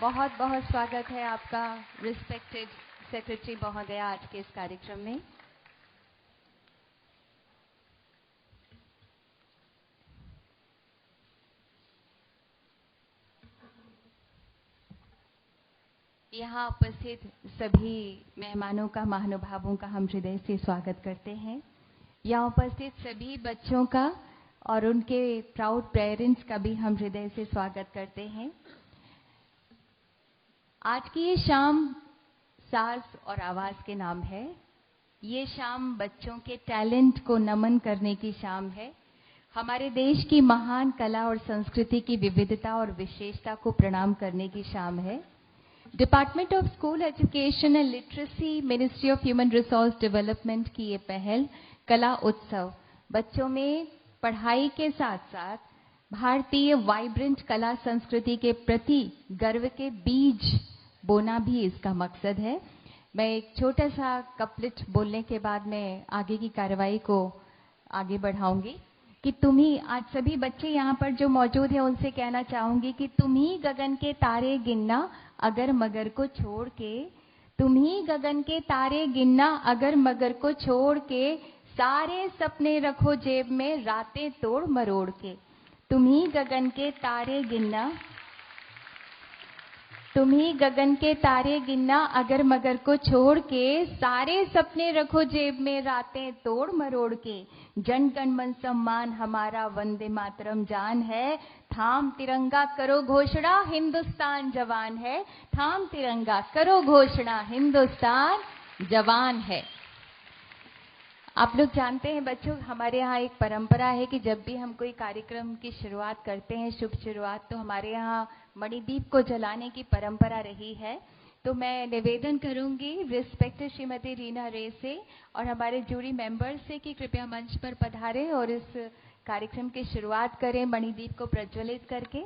बहुत बहुत स्वागत है आपका रिस्पेक्टेड सेक्रेटरी महोदय आज के इस कार्यक्रम में। यहाँ उपस्थित सभी मेहमानों का, महानुभावों का हम हृदय से स्वागत करते हैं। यहाँ उपस्थित सभी बच्चों का और उनके प्राउड पेरेंट्स का भी हम हृदय से स्वागत करते हैं। आज की ये शाम साज और आवाज के नाम है। ये शाम बच्चों के टैलेंट को नमन करने की शाम है। हमारे देश की महान कला और संस्कृति की विविधता और विशेषता को प्रणाम करने की शाम है। Department of school education and literacy, ministry of human resource development की ये पहल कला उत्सव बच्चों में पढ़ाई के साथ साथ भारतीय वाइब्रेंट कला संस्कृति के प्रति गर्व के बीज बोना भी इसका मकसद है। मैं एक छोटा सा कपलेट बोलने के बाद मैं आगे की कार्रवाई को आगे बढ़ाऊंगी कि तुम ही, आज सभी बच्चे यहाँ पर जो मौजूद हैं उनसे कहना चाहूंगी कि तुम ही गगन के तारे गिनना अगर मगर को छोड़ के, तुम ही गगन के तारे गिनना अगर मगर को छोड़ के, सारे सपने रखो जेब में रातें तोड़ मरोड़ के। तुम ही गगन के तारे गिनना, तुम ही गगन के तारे गिनना अगर मगर को छोड़ के, सारे सपने रखो जेब में रातें तोड़ मरोड़ के। जन गण मन सम्मान हमारा वंदे मातरम जान है, थाम तिरंगा करो घोषणा हिंदुस्तान जवान है। थाम तिरंगा करो घोषणा हिंदुस्तान जवान है। आप लोग जानते हैं बच्चों, हमारे यहाँ एक परंपरा है कि जब भी हम कोई कार्यक्रम की शुरुआत करते हैं, शुभ शुरुआत, तो हमारे यहाँ मणिदीप को जलाने की परंपरा रही है। तो मैं निवेदन करूंगी रिस्पेक्टेड श्रीमती रीना रे से और हमारे जूरी मेंबर्स से कि कृपया मंच पर पधारें और इस कार्यक्रम की शुरुआत करें मणिदीप को प्रज्वलित करके।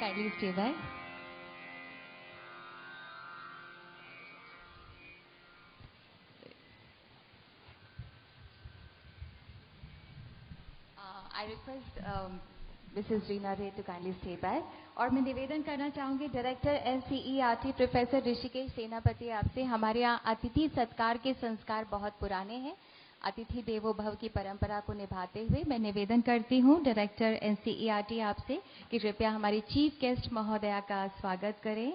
Kindly stay back. I request Mrs. Reena Ray to kindly stay back. और मैं निवेदन करना चाहूंगी डायरेक्टर NCERT प्रोफेसर ऋषिकेश सेनापति आपसे, हमारे यहाँ अतिथि सत्कार के संस्कार बहुत पुराने हैं। अतिथि देवो भव की परंपरा को निभाते हुए मैं निवेदन करती हूँ डायरेक्टर NCERT आपसे कि कृपया हमारी चीफ गेस्ट महोदया का स्वागत करें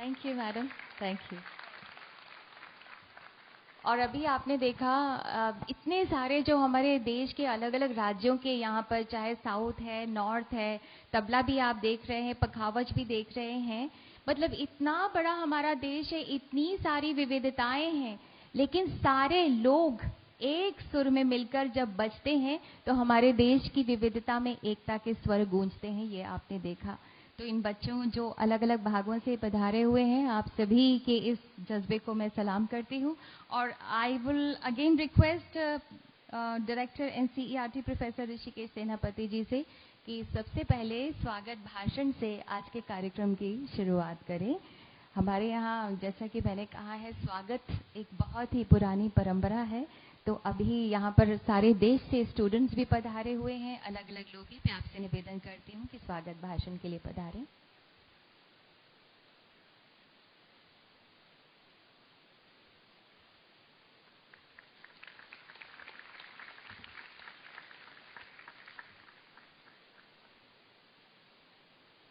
thank you madam, thank you. और अभी आपने देखा इतने सारे जो हमारे देश के अलग अलग राज्यों के यहाँ पर, चाहे साउथ है, नॉर्थ है, तबला भी आप देख रहे हैं, पखावज भी देख रहे हैं। मतलब इतना बड़ा हमारा देश है, इतनी सारी विविधताएं हैं, लेकिन सारे लोग एक सुर में मिलकर जब बजते हैं तो हमारे देश की विविधता में एकता के स्वर गूंजते हैं। ये आपने देखा। तो इन बच्चों जो अलग अलग भागों से पधारे हुए हैं, आप सभी के इस जज्बे को मैं सलाम करती हूँ। और I will again request director NCERT professor Rishikesh सेनापति जी से कि सबसे पहले स्वागत भाषण से आज के कार्यक्रम की शुरुआत करें। हमारे यहाँ, जैसा कि मैंने कहा है, स्वागत एक बहुत ही पुरानी परंपरा है। तो अभी यहाँ पर सारे देश से स्टूडेंट्स भी पधारे हुए हैं, अलग अलग लोग हैं। मैं आपसे निवेदन करती हूँ कि स्वागत भाषण के लिए पधारें।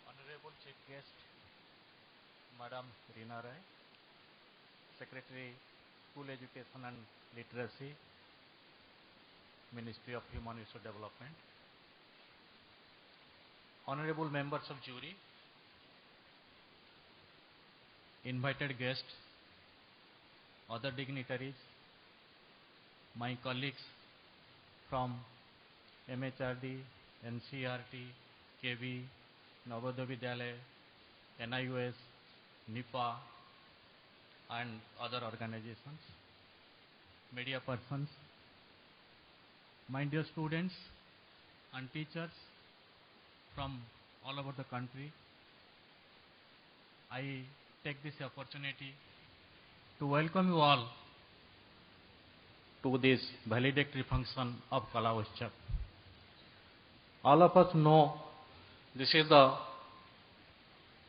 Honorable Chief Guest, Madam Reena Rai, Secretary, School Education and Literacy, Ministry of Human Resource Development, Honorable Members of Jury, invited guests, other dignitaries, my colleagues from MHRD, NCERT, KV, Navodaya Vidyalaya, NIUS, NIPA, and other organizations, media persons, my dear students and teachers from all over the country, I take this opportunity to welcome you all to this valedictory function of Kala Utsav. All of us know this is the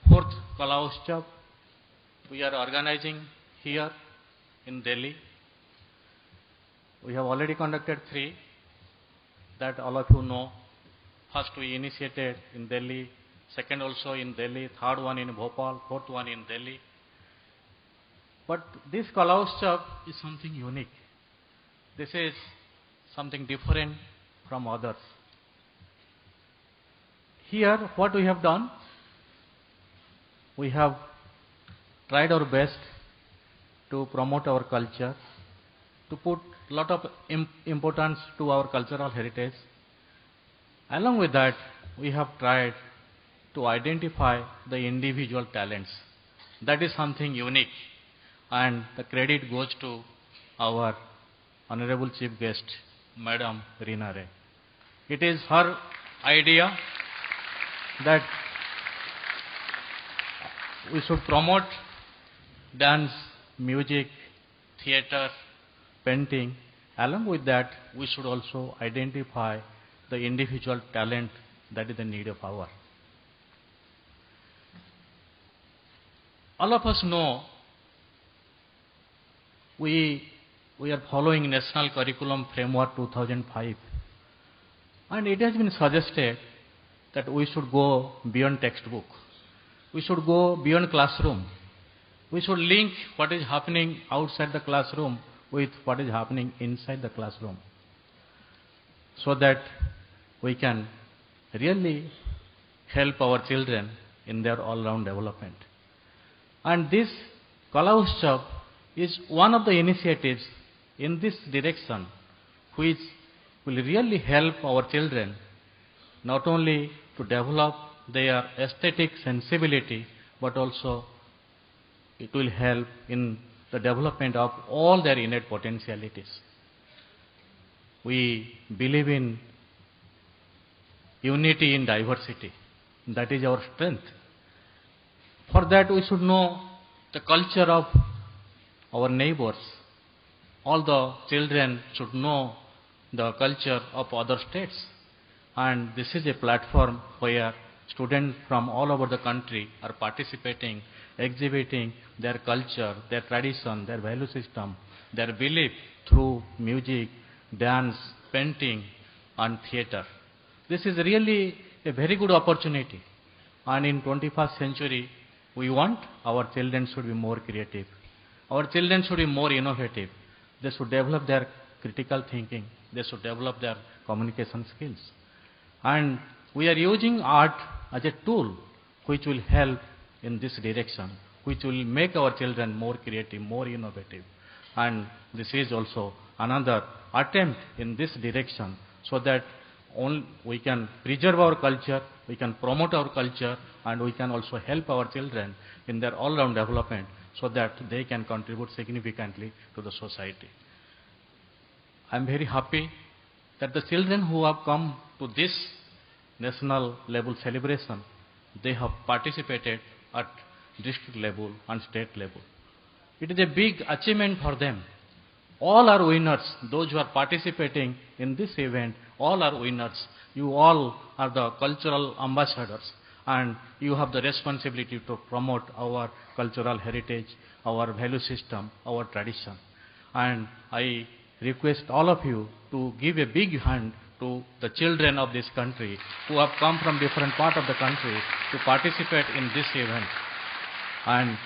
fourth Kala Utsav we are organizing here in Delhi. We have already conducted 3 that all of you know. First we initiated in Delhi, second also in Delhi, third one in Bhopal, fourth one in Delhi. But this Kala Utsav is something unique. This is something different from others. Here what we have done, we have tried our best to promote our culture, to put lot of importance to our cultural heritage. Along with that, we have tried to identify the individual talents. That is something unique, and the credit goes to our Honorable Chief Guest, Madam Reena Rai. It is her idea that we should promote dance, music, theatre, painting. Along with that, we should also identify the individual talent that is the need of hour. All of us know we are following National Curriculum Framework 2005, and it has been suggested that we should go beyond textbook. We should go beyond classroom. We should link what is happening outside the classroom with what is happening inside the classroom, so that we can really help our children in their all-round development. And this Kala Utsav is one of the initiatives in this direction, which will really help our children not only to develop their aesthetic sensibility, but also it will help in the development of all their innate potentialities. We believe in unity in diversity. That is our strength. For that, we should know the culture of our neighbors. All the children should know the culture of other states. And this is a platform where students from all over the country are participating, exhibiting their culture, their tradition, their value system, their belief through music, dance, painting, and theatre. This is really a very good opportunity. And in 21st century, We want our children should be more creative. Our children should be more innovative. They should develop their critical thinking. They should develop their communication skills. And we are using art as a tool which will help in this direction, which will make our children more creative, more innovative. And this is also another attempt in this direction, so that we can preserve our culture, we can promote our culture, and we can also help our children in their all-round development, so that they can contribute significantly to the society. I am very happy that the children who have come to this national level celebration, they have participated at district level and state level. It is a big achievement for them. All are winners. Those who are participating in this event, all are winners. You all are the cultural ambassadors, and you have the responsibility to promote our cultural heritage, our value system, our tradition. And I request all of you to give a big hand to the children of this country who have come from different parts of the country to participate in this event. And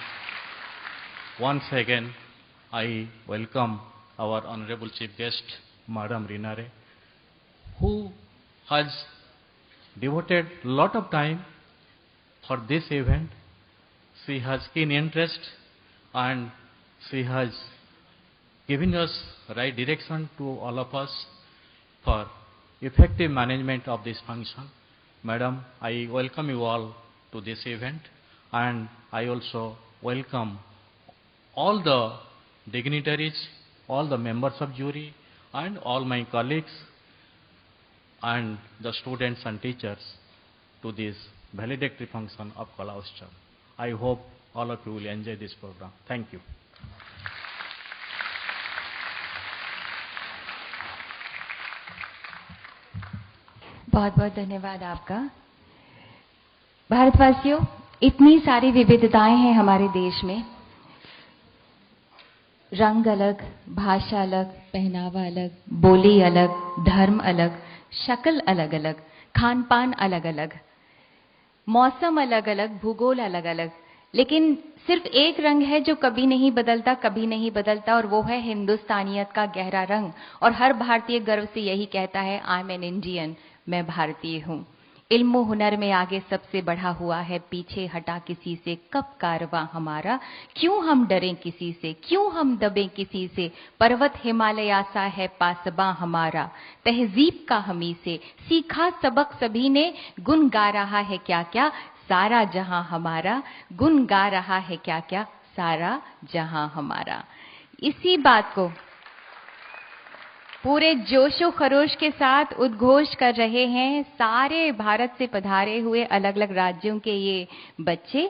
once again, I welcome our Honorable Chief Guest, Madam Rinare, who has devoted a lot of time for this event. She has keen interest, and she has given us right direction to all of us for effective management of this function. Madam, I welcome you all to this event, and I also welcome all the dignitaries, all the members of jury, and all my colleagues and the students and teachers to this valedictory function of Kala Utsav. I hope all of you will enjoy this program. Thank you. बहुत बहुत धन्यवाद आपका। भारतवासियों, इतनी सारी विविधताएं हैं हमारे देश में। रंग अलग, भाषा अलग, पहनावा अलग, बोली अलग, धर्म अलग, शक्ल अलग अलग, खान पान अलग अलग, मौसम अलग अलग, भूगोल अलग अलग, लेकिन सिर्फ एक रंग है जो कभी नहीं बदलता, कभी नहीं बदलता, और वो है हिंदुस्तानियत का गहरा रंग। और हर भारतीय गर्व से यही कहता है, आई एम एन इंडियन, मैं भारतीय हूँ। इल्म हुनर में आगे सबसे बढ़ा हुआ है, पीछे हटा किसी से कब कारवां हमारा, क्यों हम डरें किसी से, क्यों हम दबें किसी से, पर्वत हिमालय सा है पासबां हमारा, तहजीब का हमी से सीखा सबक सभी ने, गुन गा रहा है क्या क्या सारा जहां हमारा, गुन गा रहा है क्या क्या सारा जहां हमारा। इसी बात को पूरे जोशो खरोश के साथ उद्घोष कर रहे हैं सारे भारत से पधारे हुए अलग अलग राज्यों के ये बच्चे।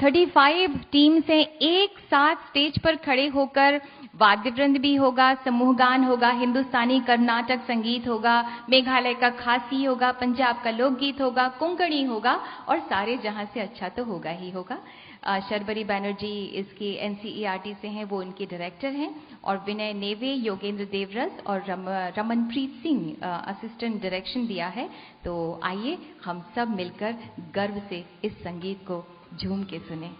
35 टीम से एक साथ स्टेज पर खड़े होकर वाद्यवृंद भी होगा, समूह गान होगा, हिंदुस्तानी कर्नाटक संगीत होगा, मेघालय का खासी होगा, पंजाब का लोकगीत होगा, कोंकणी होगा, और सारे जहां से अच्छा तो होगा ही होगा। शर्बरी बैनर्जी इसकी NCERT से हैं, वो इनके डायरेक्टर हैं, और विनय नेवे, योगेंद्र देवरस और रमनप्रीत सिंह असिस्टेंट डायरेक्शन दिया है। तो आइए हम सब मिलकर गर्व से इस संगीत को झूम के सुने।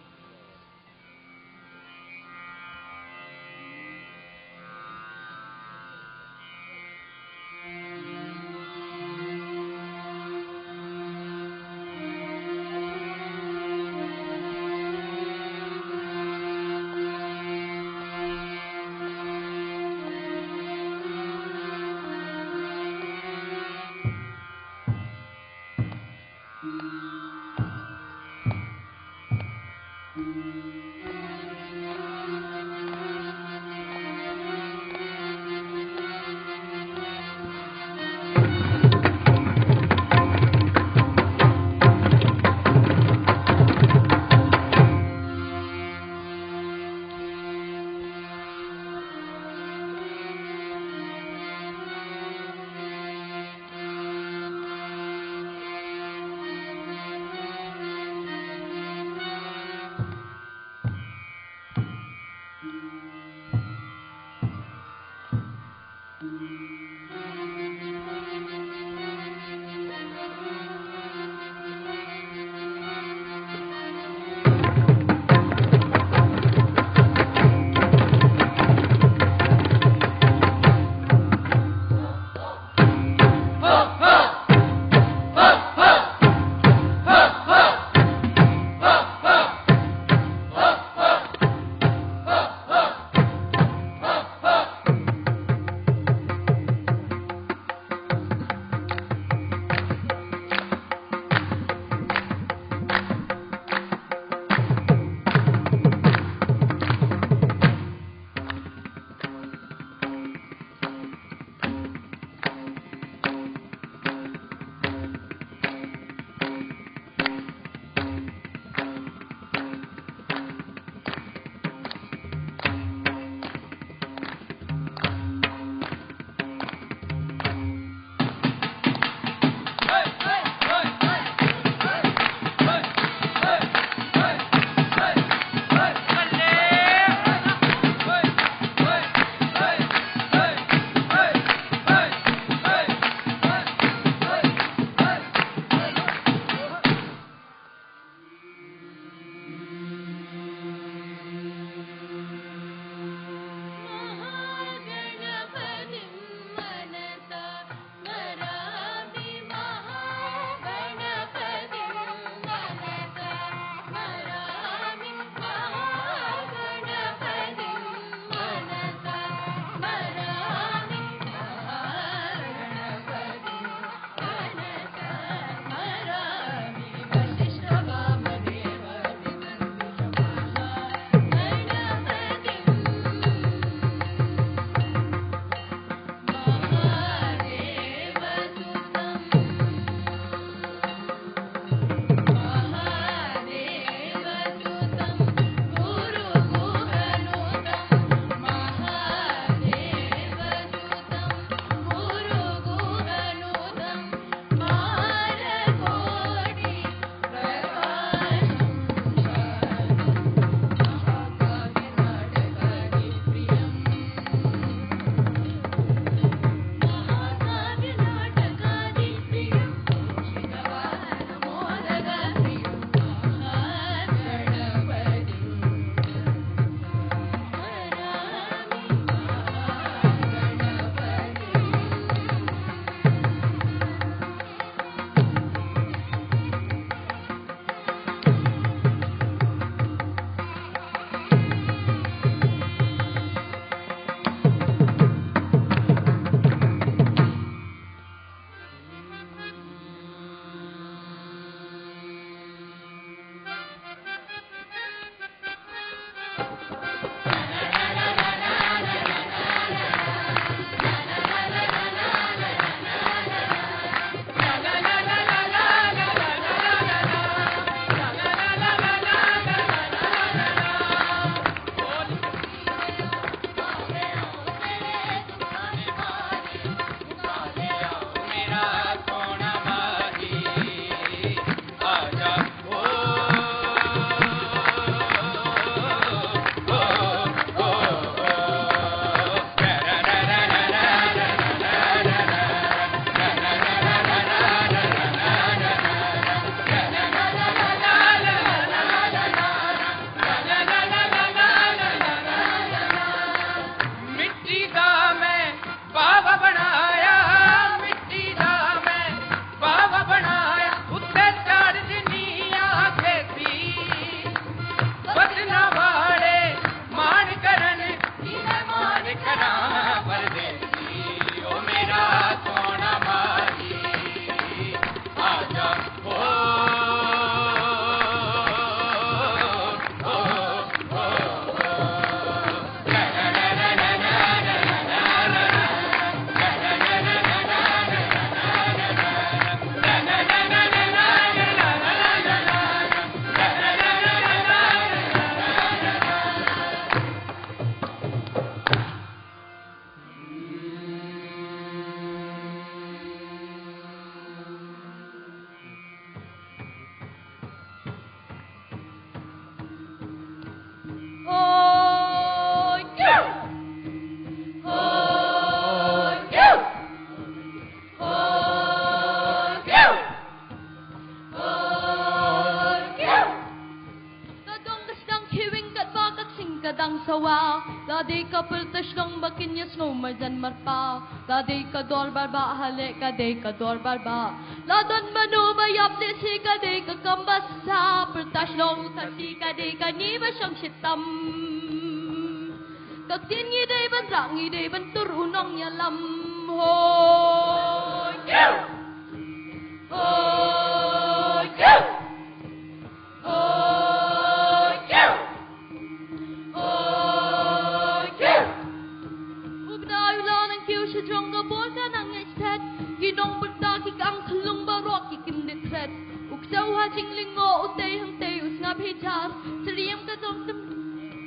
Gadi ka pultash kang bakin yes no marjan marpa. Gadi ka dor barba hale gadi ka dor barba. Ladan manu mayap desi gadi ka kambasa. Pultash long tasi gadi ka niba siyang sitam. Kaktin ngide ban rang ngide ban turunong yalam. Hoy! Hoy! Ginong berdaki kang kalung barok ikim dekret Uksaw hajing lingo utay hang tayus nga pijar Sariyam ka dong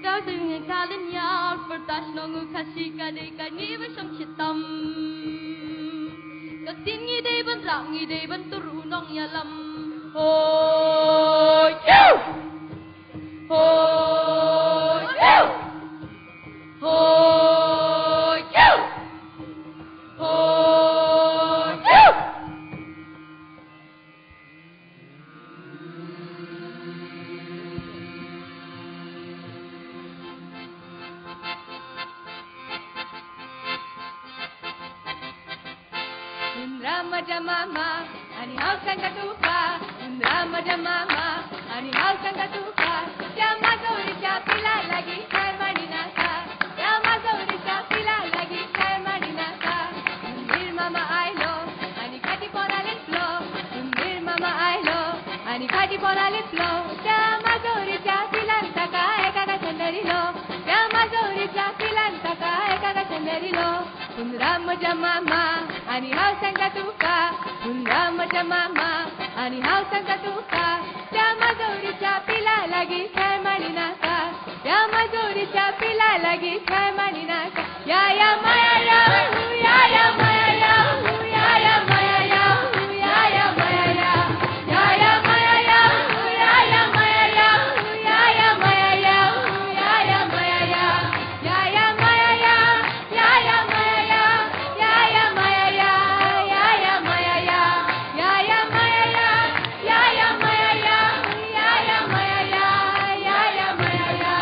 kadang ng kalinyar Pertas nong ukasi kadai kaniba siyang sitam Kaktin ngiday ban rang ngiday ban turunong yalam Hoy! Hoy! Hoy! Hoy! Mama, ani house ang katupa. Undrama mama, ani house ang katupa. Yama gauri siya pila lagi kay maninasa. Yama gauri siya pila lagi kay maninasa. Undir mama ailo, ani kati poralin flow. Undir mama ailo, ani kati poralin flow. Yama gauri siya pila taka eka ka senderilo. Yama gauri siya pila taka eka ka senderilo. Undrama mama, ani house ang katupa. Undrama mama, ani house ang katupa. Yama gauri siya pila lagi kay maninasa. Yama gauri siya pila lagi kay maninasa. Yaya maya ya, yaya maya ya, yaya maya ya, yaya maya ya. Yaya maya ya, yaya maya ya, yaya maya ya, yaya maya ya. Yaya maya ya, yaya maya ya, yaya maya ya, yaya maya ya. Yaya maya ya, yaya maya ya, yaya maya ya, yaya maya ya.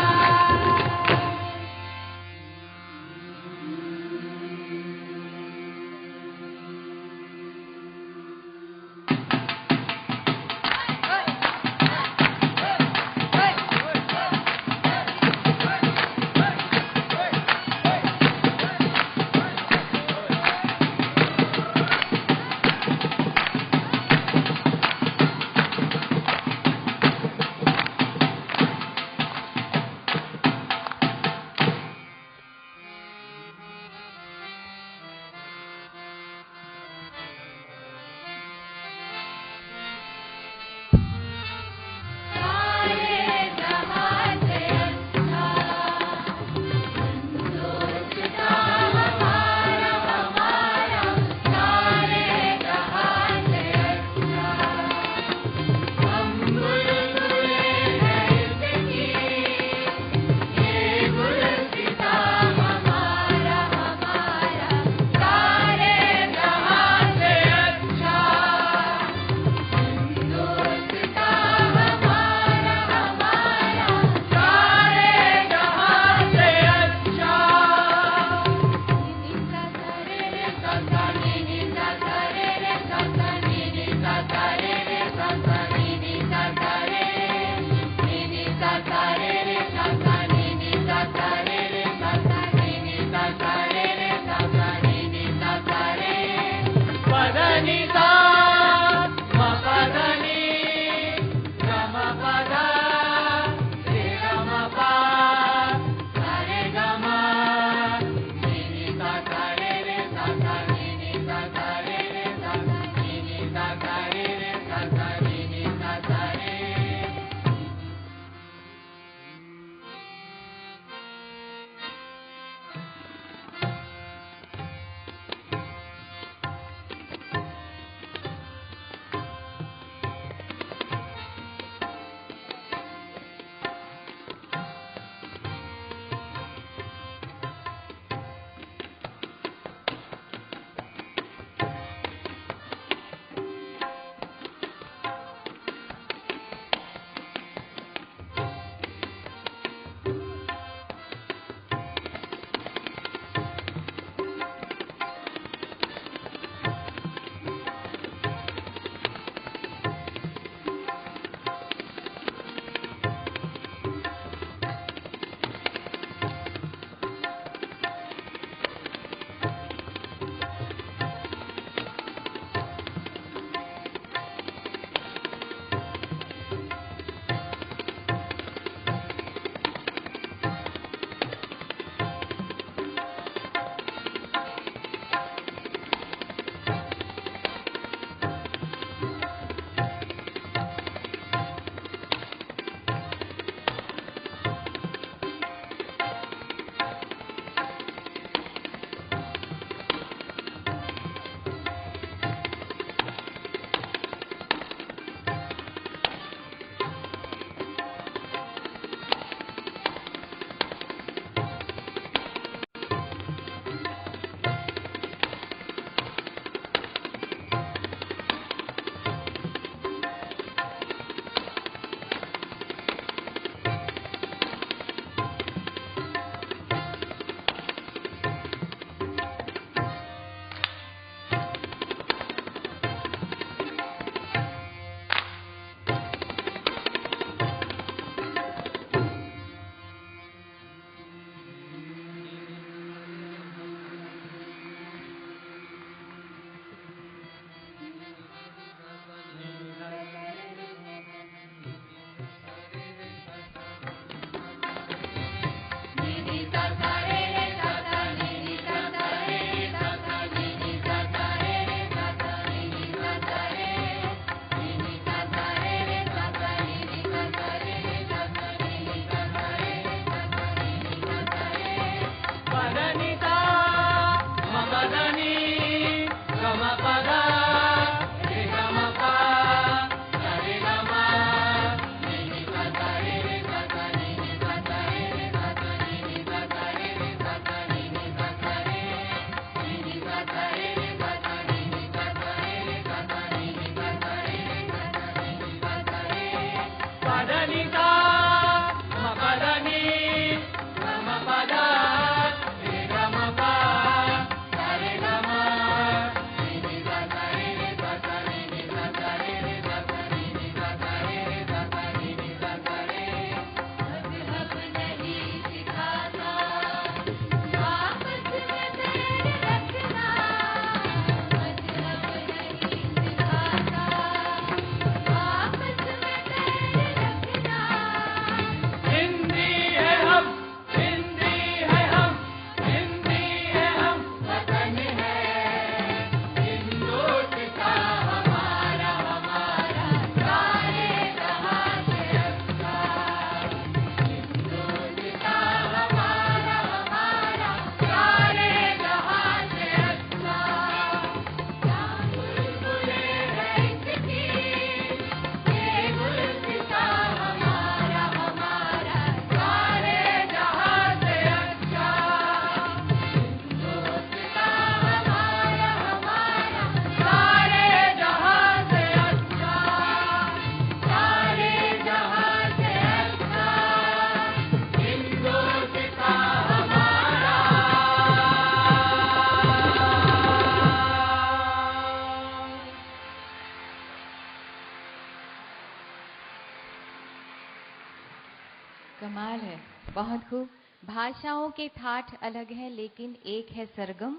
कमाल है, बहुत खूब। भाषाओं के ठाठ अलग हैं लेकिन एक है सरगम।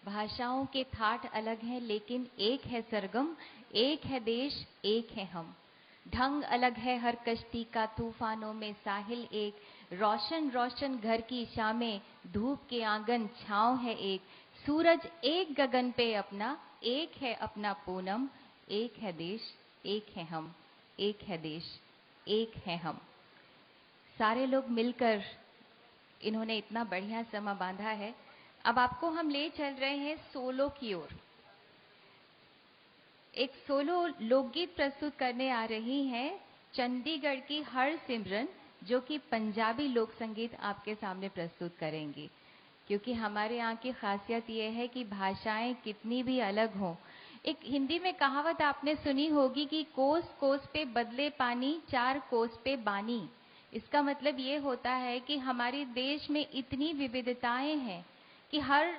भाषाओं के ठाठ अलग हैं लेकिन एक है सरगम। एक है देश, एक है हम। ढंग अलग है हर कश्ती का, तूफानों में साहिल एक। रोशन रोशन घर की शामें, धूप के आंगन छाँव है एक। सूरज एक गगन पे अपना, एक है अपना पूनम। एक है देश, एक है हम। एक है देश, एक है हम। सारे लोग मिलकर इन्होंने इतना बढ़िया समा बांधा है। अब आपको हम ले चल रहे हैं सोलो की ओर। एक सोलो लोकगीत प्रस्तुत करने आ रही हैं चंडीगढ़ की हरसिमरन, जो कि पंजाबी लोक संगीत आपके सामने प्रस्तुत करेंगी। क्योंकि हमारे यहाँ की खासियत ये है कि भाषाएं कितनी भी अलग हों, एक हिंदी में कहावत आपने सुनी होगी कि कोस कोस पे बदले पानी, चार कोस पे बानी। इसका मतलब ये होता है कि हमारे देश में इतनी विविधताएं हैं कि हर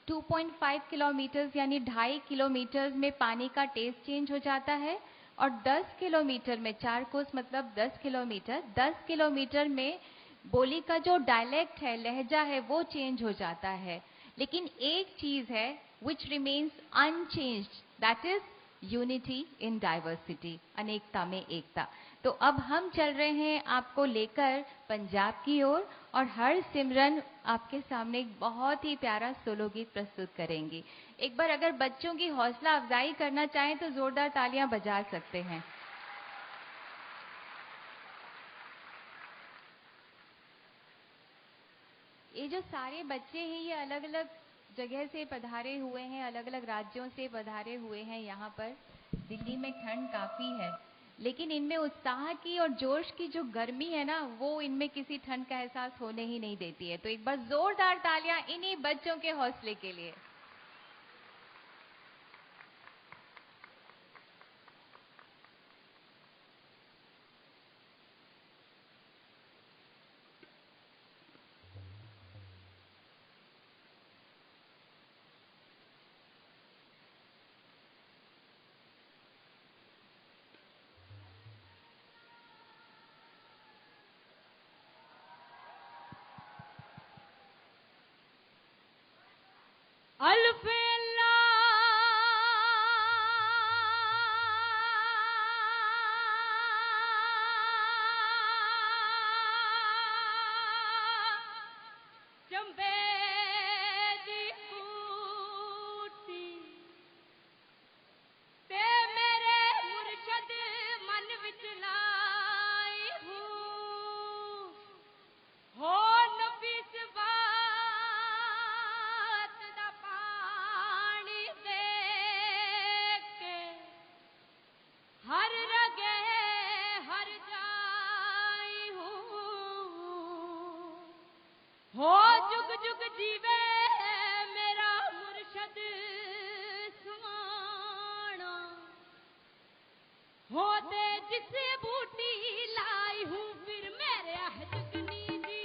2.5 किलोमीटर यानी 2.5 किलोमीटर में पानी का टेस्ट चेंज हो जाता है, और 10 किलोमीटर में, 4 कोस मतलब 10 किलोमीटर, 10 किलोमीटर में बोली का जो डायलेक्ट है, लहजा है, वो चेंज हो जाता है। लेकिन एक चीज है which remains unchanged, that is unity in diversity, अनेकता में एकता। तो अब हम चल रहे हैं आपको लेकर पंजाब की ओर, और हरसिमरन आपके सामने एक बहुत ही प्यारा सोलो गीत प्रस्तुत करेंगी। एक बार अगर बच्चों की हौसला अफजाई करना चाहें तो जोरदार तालियां बजा सकते हैं। ये जो सारे बच्चे हैं ये अलग अलग जगह से पधारे हुए हैं, अलग अलग राज्यों से पधारे हुए हैं यहाँ पर। दिल्ली में ठंड काफी है, लेकिन इनमें उत्साह की और जोश की जो गर्मी है ना, वो इनमें किसी ठंड का एहसास होने ही नहीं देती है। तो एक बार जोरदार तालियां इन्हीं बच्चों के हौसले के लिए। अल्फे चंबे दी फूटी ते मेरे मुर्शद मन विच लाई हूँ हो नफीस बात दा पानी दे के हर रगे हर जाई हूँ हो जुग जुग जीवे मेरा मुर्शद सुमाना हो ते जिसे बूटी लाई हूँ फिर मेरे जुगनी जी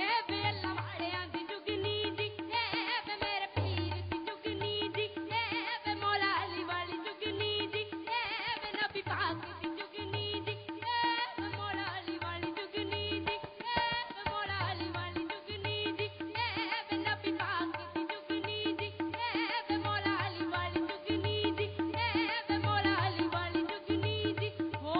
ए बेला वालियां दी जुगनी जी ए बे मेरे पीर दी जुगनी जी ए बे मौला अली वाली जुगनी जी ए बे नबी पाक दी जुगनी जी ए बे मौला अली वाली जुगनी जी ए बे मौला अली वाली जुगनी जी ए बे नबी पाक दी जुगनी जी ए बे मौला अली वाली जुगनी जी ए बे मौला अली वाली जुगनी जी हो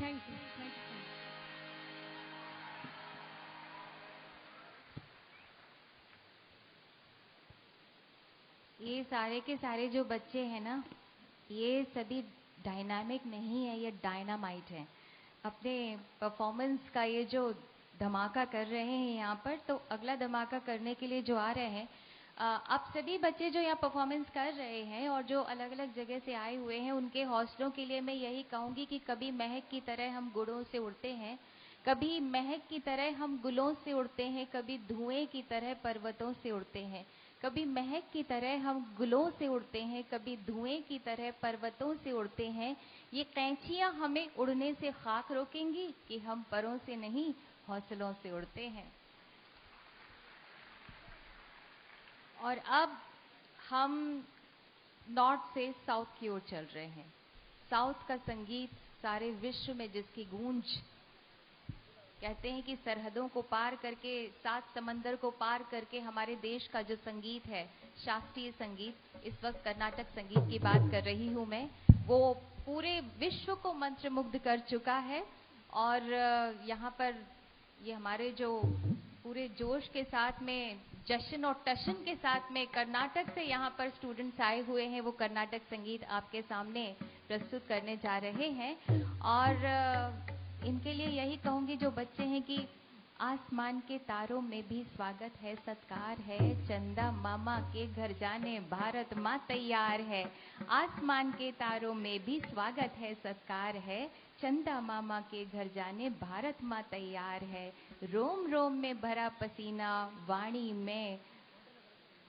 थैंक यू सो मच। ये सारे के सारे जो बच्चे हैं ना, ये सभी डायनामिक नहीं है, ये डायनामाइट है। अपने परफॉर्मेंस का ये जो धमाका कर रहे हैं यहाँ पर, तो अगला धमाका करने के लिए जो आ रहे हैं, आप सभी बच्चे जो यहाँ परफॉर्मेंस कर रहे हैं और जो अलग अलग जगह से आए हुए हैं, उनके हौसलों के लिए मैं यही कहूँगी कि कभी महक की तरह हम गुड़ों से उड़ते हैं, कभी महक की तरह हम गुलों से उड़ते हैं, कभी धुएं की तरह पर्वतों से उड़ते हैं। कभी महक की तरह हम गुलों से उड़ते हैं, कभी धुएं की तरह पर्वतों से उड़ते हैं। ये कैंचियां हमें उड़ने से खाक रोकेंगी कि हम परों से नहीं, हौसलों से उड़ते हैं। और अब हम नॉर्थ से साउथ की ओर चल रहे हैं। साउथ का संगीत सारे विश्व में जिसकी गूंज, कहते हैं कि सरहदों को पार करके, 7 समंदर को पार करके हमारे देश का जो संगीत है, शास्त्रीय संगीत, इस वक्त कर्नाटक संगीत की बात कर रही हूँ मैं, वो पूरे विश्व को मंत्रमुग्ध कर चुका है। और यहाँ पर ये हमारे जो पूरे जोश के साथ में, जश्न और टशन के साथ में कर्नाटक से यहाँ पर स्टूडेंट्स आए हुए हैं, वो कर्नाटक संगीत आपके सामने प्रस्तुत करने जा रहे हैं। और इनके लिए यही कहूंगी जो बच्चे हैं कि आसमान के तारों में भी स्वागत है, सत्कार है, चंदा मामा के घर जाने भारत माँ तैयार है। आसमान के तारों में भी स्वागत है, सत्कार है, चंदा मामा के घर जाने भारत माँ तैयार है। रोम रोम में भरा पसीना, वाणी में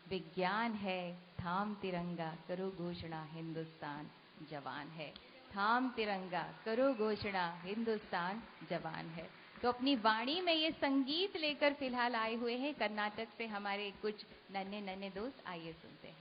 विज्ञान है, थाम तिरंगा करो घोषणा, हिंदुस्तान जवान है। थाम तिरंगा करो घोषणा, हिंदुस्तान जवान है। तो अपनी वाणी में ये संगीत लेकर फिलहाल आए हुए हैं कर्नाटक से हमारे कुछ नन्हे नन्हे दोस्त। आइए सुनते हैं।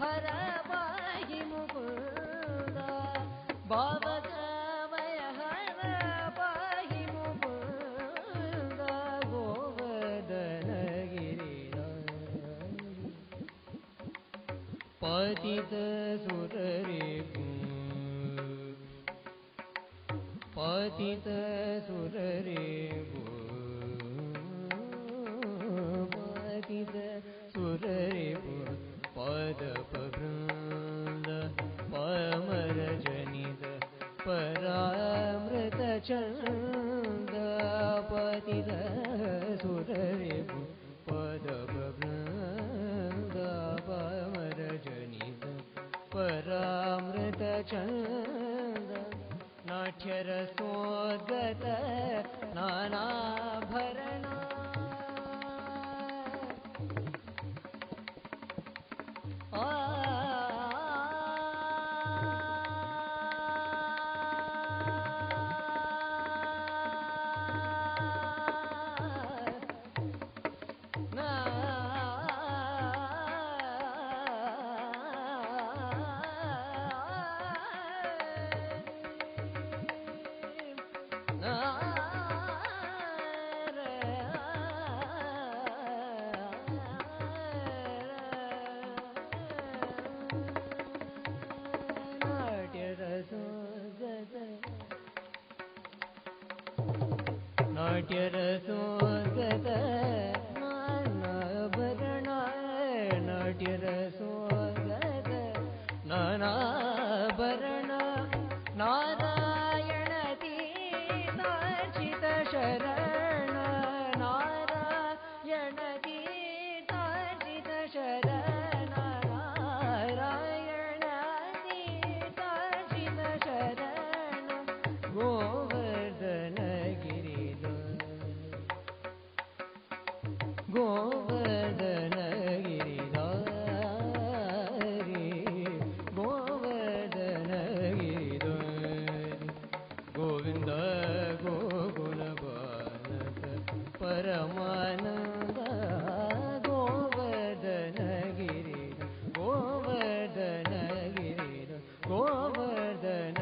हर पाहि मुकुन्द भवकवय हर पाहि मुकुन्द गोवर्धन गिरिधारी पतित सुररिपु पतित सुररिपु पतित सुररिपु पदपवृन्द पमर जनित परामृत चन्द पतित सुररिपु पदपवृन्द पमर जनित परामृत चन्द नाट्यरसोद्गत नानाभरण नाट्यरसोद्गत नानाभरण नाट्यरसोद्गत नानाभरण नारायण तीर्थार्चित शरण नारायण तीर्थार्चित शरण नारायण तीर्थार्चित शरण गोवर्धन गोवर्धन गिरिधारी गोवर्धन गिरिधारी गोविंद गोकुल बालक परमानंद गोवर्धन गिरि गोवर्धन गिरि गोवर्धन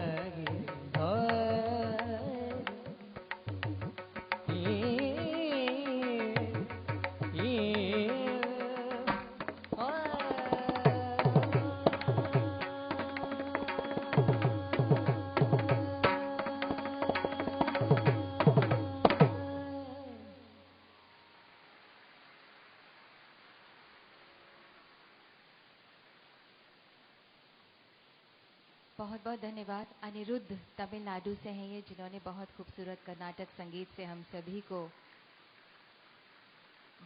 बहुत बहुत धन्यवाद। अनिरुद्ध तमिलनाडु से हैं ये, जिन्होंने बहुत खूबसूरत कर्नाटक संगीत से हम सभी को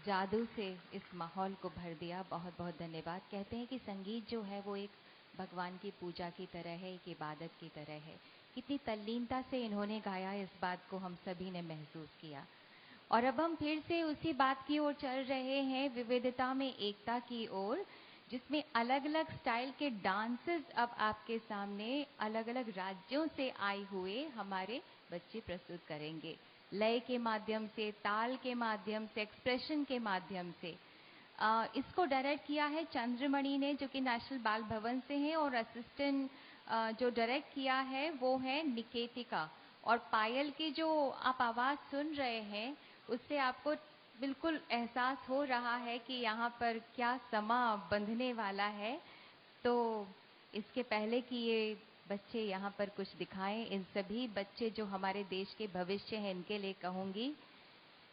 जादू से इस माहौल को भर दिया। बहुत बहुत धन्यवाद। कहते हैं कि संगीत जो है वो एक भगवान की पूजा की तरह है, एक इबादत की तरह है। कितनी तल्लीनता से इन्होंने गाया, इस बात को हम सभी ने महसूस किया। और अब हम फिर से उसी बात की ओर चल रहे हैं, विविधता में एकता की ओर, जिसमें अलग अलग स्टाइल के डांसेस अब आपके सामने अलग अलग राज्यों से आए हुए हमारे बच्चे प्रस्तुत करेंगे। लय के माध्यम से, ताल के माध्यम से, एक्सप्रेशन के माध्यम से। इसको डायरेक्ट किया है चंद्रमणि ने, जो कि नेशनल बाल भवन से हैं, और असिस्टेंट जो डायरेक्ट किया है वो है निकेतिका। और पायल की जो आप आवाज़ सुन रहे हैं, उससे आपको बिल्कुल एहसास हो रहा है कि यहाँ पर क्या समा बंधने वाला है। तो इसके पहले कि ये बच्चे यहाँ पर कुछ दिखाएं, इन सभी बच्चे जो हमारे देश के भविष्य हैं, इनके लिए कहूँगी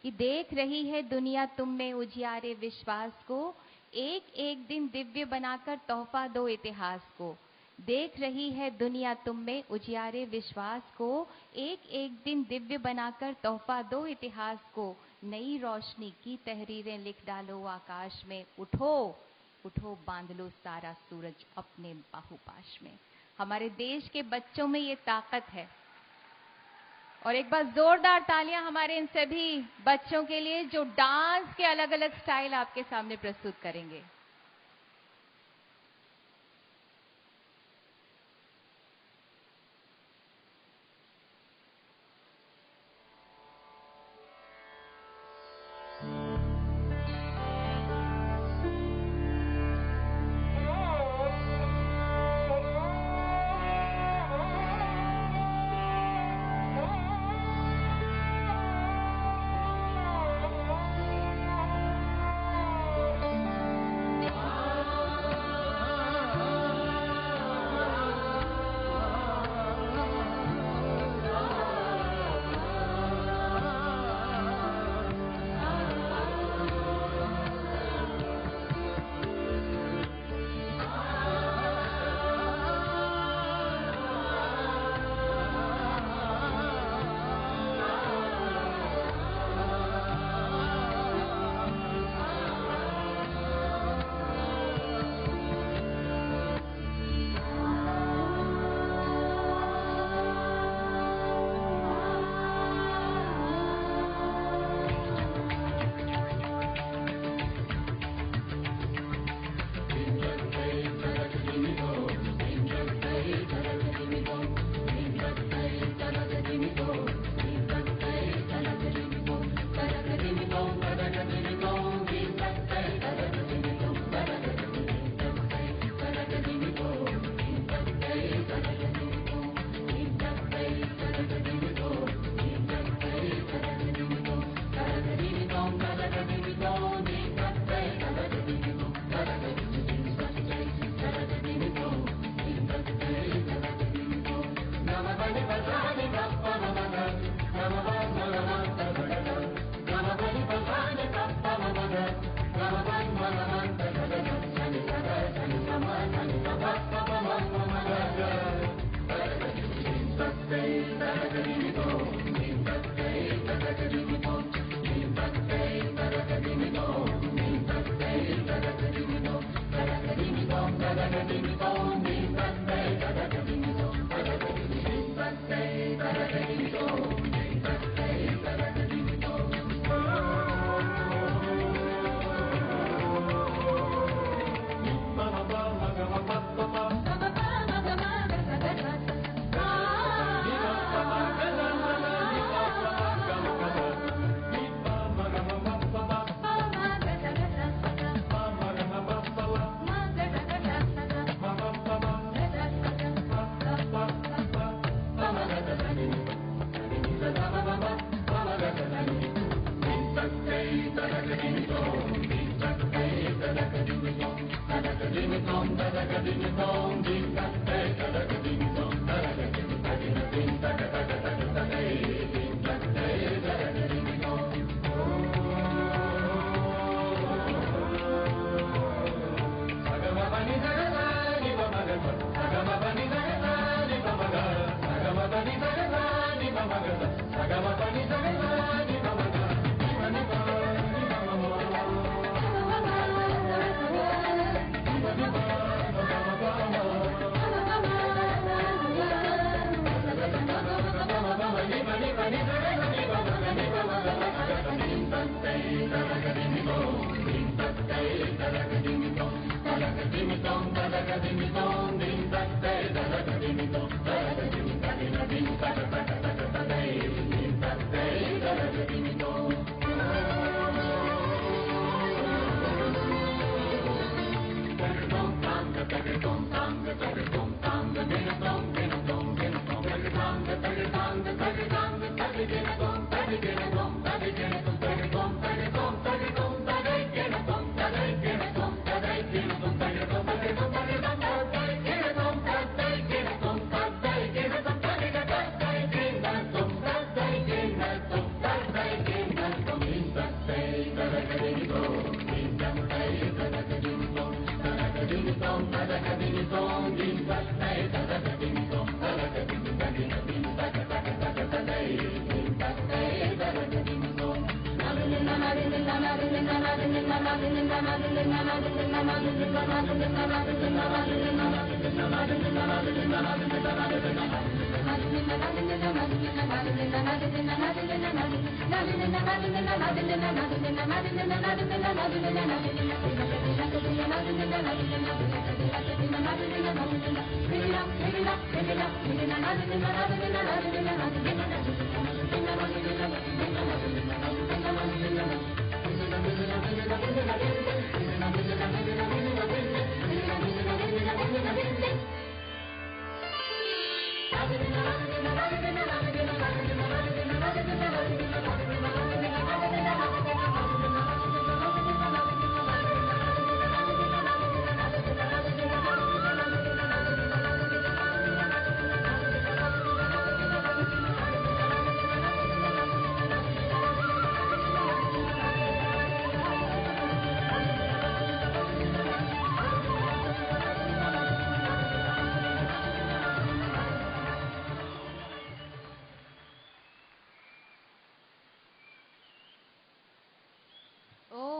कि देख रही है दुनिया तुम में उजियारे विश्वास को, एक एक दिन दिव्य बनाकर तोहफा दो इतिहास को। देख रही है दुनिया तुम में उजियारे विश्वास को, एक एक दिन दिव्य बनाकर तोहफा दो इतिहास को। नई रोशनी की तहरीरें लिख डालो आकाश में, उठो उठो बांध लो सारा सूरज अपने बाहुपाश में। हमारे देश के बच्चों में ये ताकत है। और एक बार जोरदार तालियां हमारे इन सभी बच्चों के लिए, जो डांस के अलग अलग स्टाइल आपके सामने प्रस्तुत करेंगे।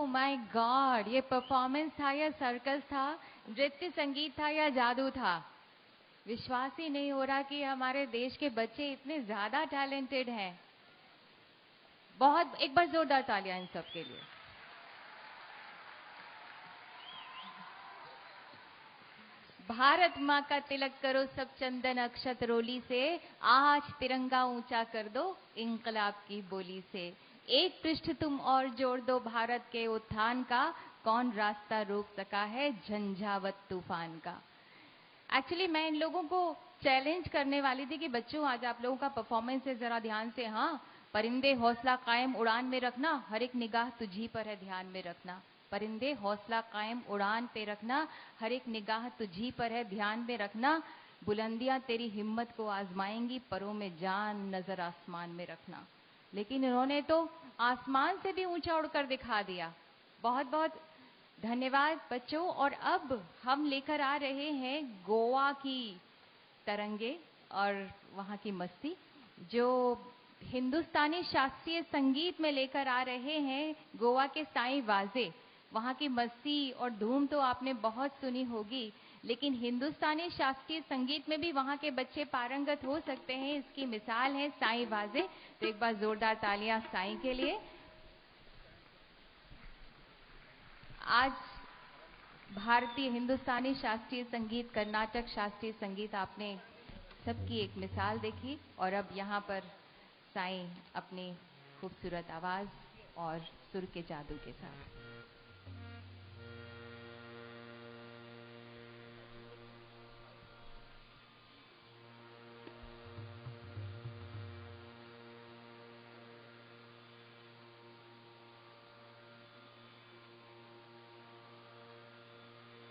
माय गॉड, ये परफॉर्मेंस था या सर्कस था, नृत्य संगीत था या जादू था? विश्वास ही नहीं हो रहा कि हमारे देश के बच्चे इतने ज्यादा टैलेंटेड हैं। बहुत, एक बार जोरदार तालियां इन सब के लिए। भारत माँ का तिलक करो सब चंदन अक्षत रोली से, आज तिरंगा ऊंचा कर दो इंकलाब की बोली से। एक पृष्ठ तुम और जोड़ दो भारत के उत्थान का, कौन रास्ता रोक सका है झंझावत तूफान का। एक्चुअली मैं इन लोगों को चैलेंज करने वाली थी कि बच्चों आज आप लोगों का परफॉर्मेंस है, जरा ध्यान से। हाँ, परिंदे हौसला कायम उड़ान में रखना, हर एक निगाह तुझी पर है ध्यान में रखना। परिंदे हौसला कायम उड़ान पे रखना, हर एक निगाह तुझी पर है ध्यान में रखना। बुलंदियां तेरी हिम्मत को आजमाएंगी, परों में जान नजर आसमान में रखना। लेकिन इन्होंने तो आसमान से भी ऊंचा उड़कर दिखा दिया। बहुत बहुत धन्यवाद बच्चों। और अब हम लेकर आ रहे हैं गोवा की तरंगे और वहाँ की मस्ती, जो हिंदुस्तानी शास्त्रीय संगीत में लेकर आ रहे हैं गोवा के साईं वाजे। वहाँ की मस्ती और धूम तो आपने बहुत सुनी होगी, लेकिन हिंदुस्तानी शास्त्रीय संगीत में भी वहाँ के बच्चे पारंगत हो सकते हैं, इसकी मिसाल है साईं वाजे। तो एक बार जोरदार तालियां साईं के लिए। आज भारतीय हिंदुस्तानी शास्त्रीय संगीत, कर्नाटक शास्त्रीय संगीत, आपने सबकी एक मिसाल देखी। और अब यहाँ पर साईं अपनी खूबसूरत आवाज और सुर के जादू के साथ।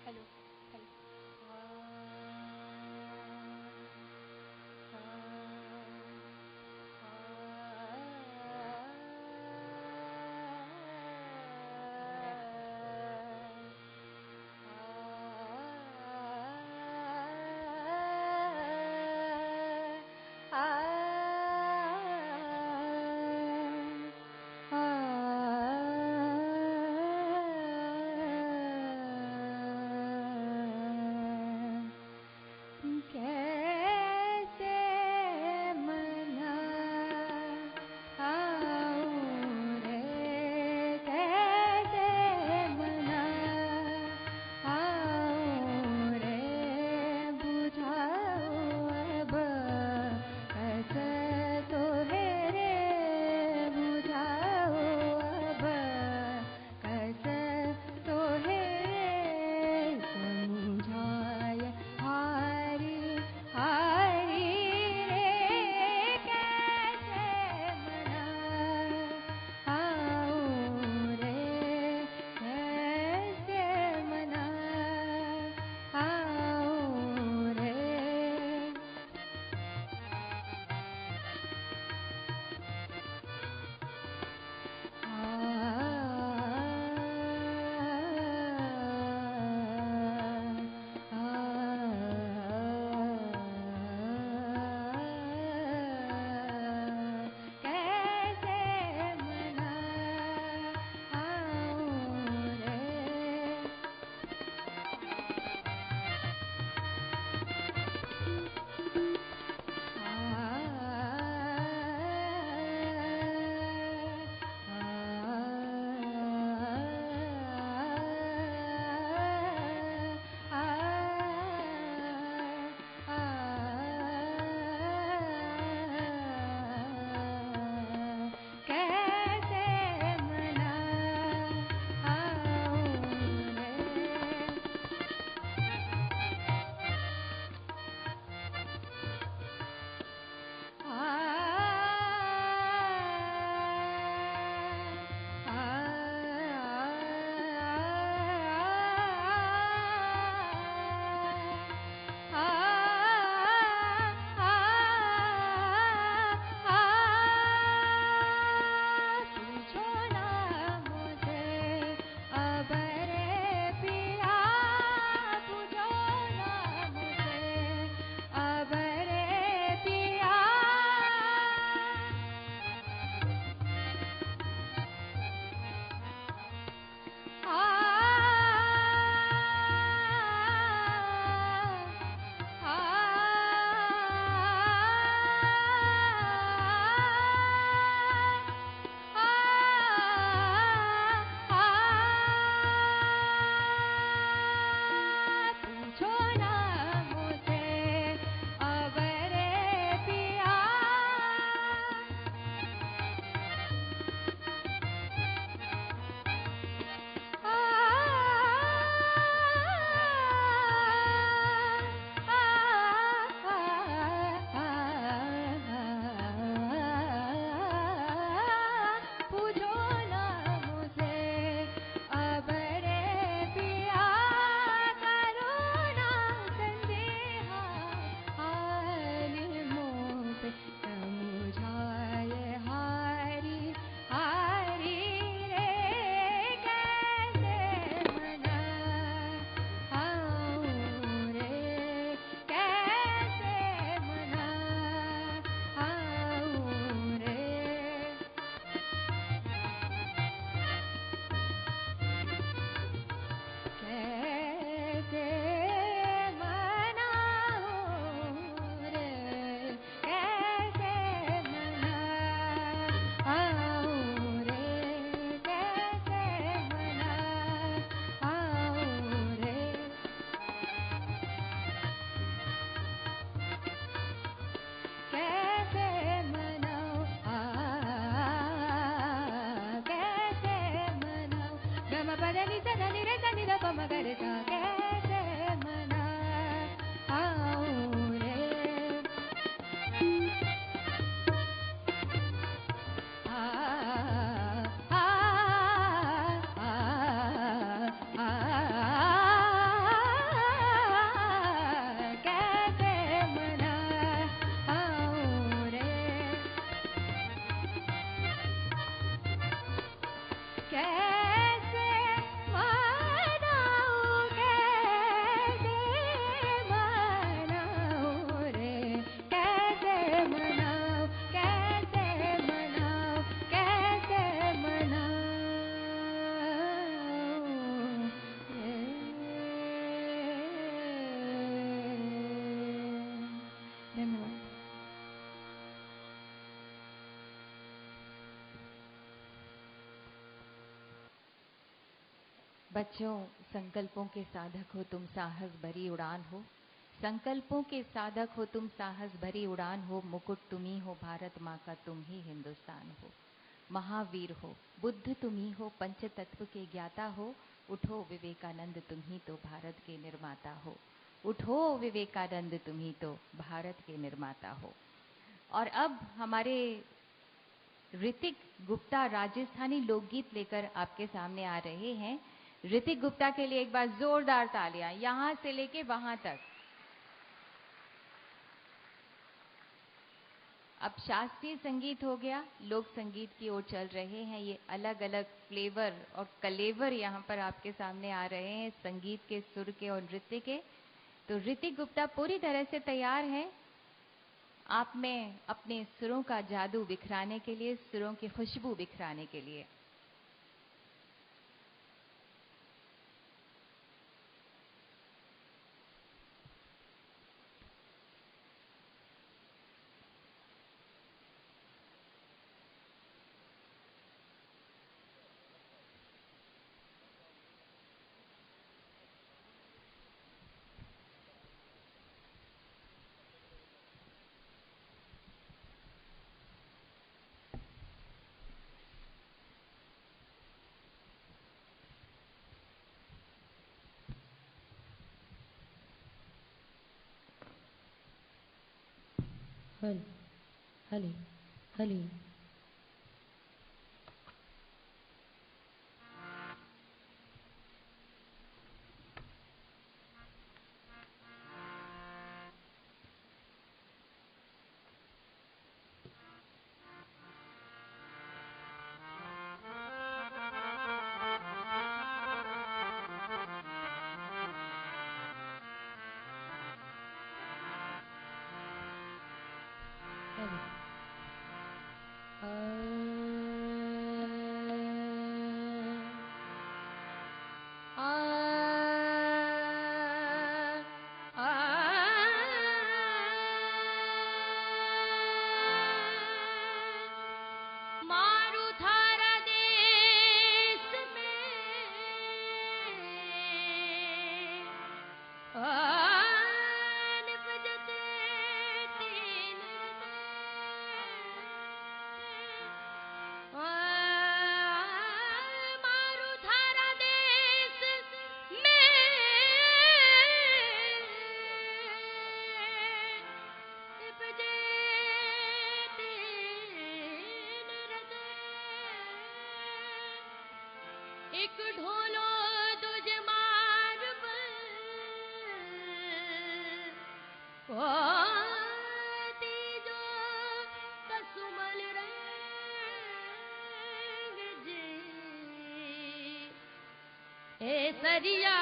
हेलो हेलो बच्चों, संकल्पों के साधक हो तुम, साहस भरी उड़ान हो। संकल्पों के साधक हो तुम, साहस भरी उड़ान हो। मुकुट तुम्ही हो भारत माँ का, तुम ही हिंदुस्तान हो। महावीर हो, बुद्ध तुम्ही हो, पंच तत्व के ज्ञाता हो। उठो विवेकानंद, तुम्ही तो भारत के निर्माता हो। उठो विवेकानंद, तुम्ही तो भारत के निर्माता हो। और अब हमारे ऋतिक गुप्ता राजस्थानी लोकगीत लेकर आपके सामने आ रहे हैं। ऋतिक गुप्ता के लिए एक बार जोरदार तालियां, यहां से लेके वहां तक। अब शास्त्रीय संगीत हो गया, लोक संगीत की ओर चल रहे हैं। ये अलग अलग फ्लेवर और कलेवर यहाँ पर आपके सामने आ रहे हैं, संगीत के, सुर के और नृत्य के। तो ऋतिक गुप्ता पूरी तरह से तैयार हैं आप में अपने सुरों का जादू बिखराने के लिए, सुरों की खुशबू बिखराने के लिए। हल हले हले एक ढोलो तुझ मार तीजो कसुमल रंग जी ए सरिया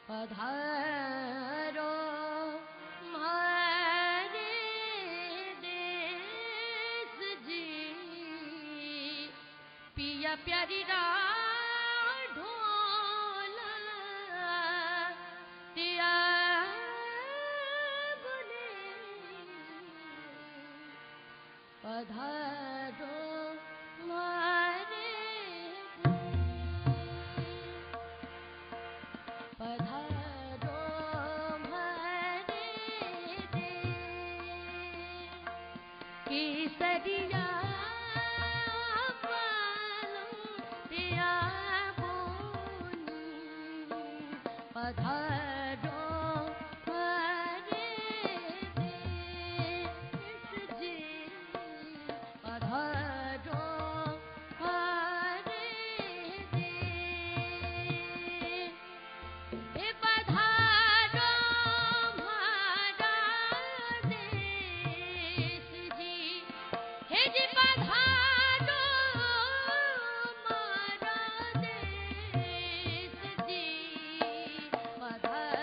पधारो मारे देश जी, पिया प्यारी ढोला तिया बुने पधारो मारे पधारो मारे केसरिया पधारो मारे देश जी, पधारो मारे देश। हे पधारो मारा देश जी, हे जी पधारो मारा देश जी, पधारो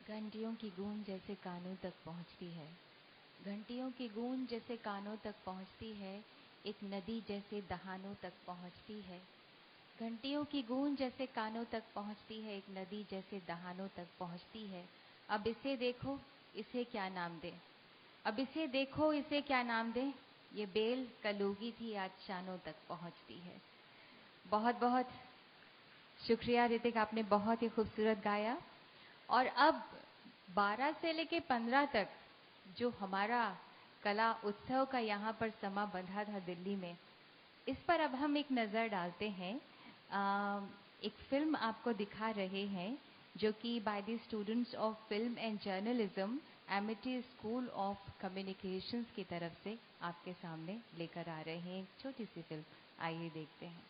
घंटियों की गूंज जैसे कानों तक पहुंचती है, घंटियों की गूंज जैसे कानों तक पहुंचती है, एक नदी जैसे दहानों तक पहुंचती है। घंटियों की गूंज जैसे कानों तक पहुंचती है, एक नदी जैसे दहानों तक पहुंचती है। अब इसे देखो, इसे क्या नाम दें? अब इसे देखो, इसे क्या नाम दें? ये बेल कलूगी थी, आज शानों तक पहुंचती है। बहुत बहुत शुक्रिया ऋतिक, आपने बहुत ही खूबसूरत गाया। और अब 12 से लेके 15 तक जो हमारा कला उत्सव का यहाँ पर समा बंधा था दिल्ली में, इस पर अब हम एक नज़र डालते हैं। एक फिल्म आपको दिखा रहे हैं जो कि by the students of film and journalism, Amity school of communications की तरफ से आपके सामने लेकर आ रहे हैं। एक छोटी सी फिल्म, आइए देखते हैं।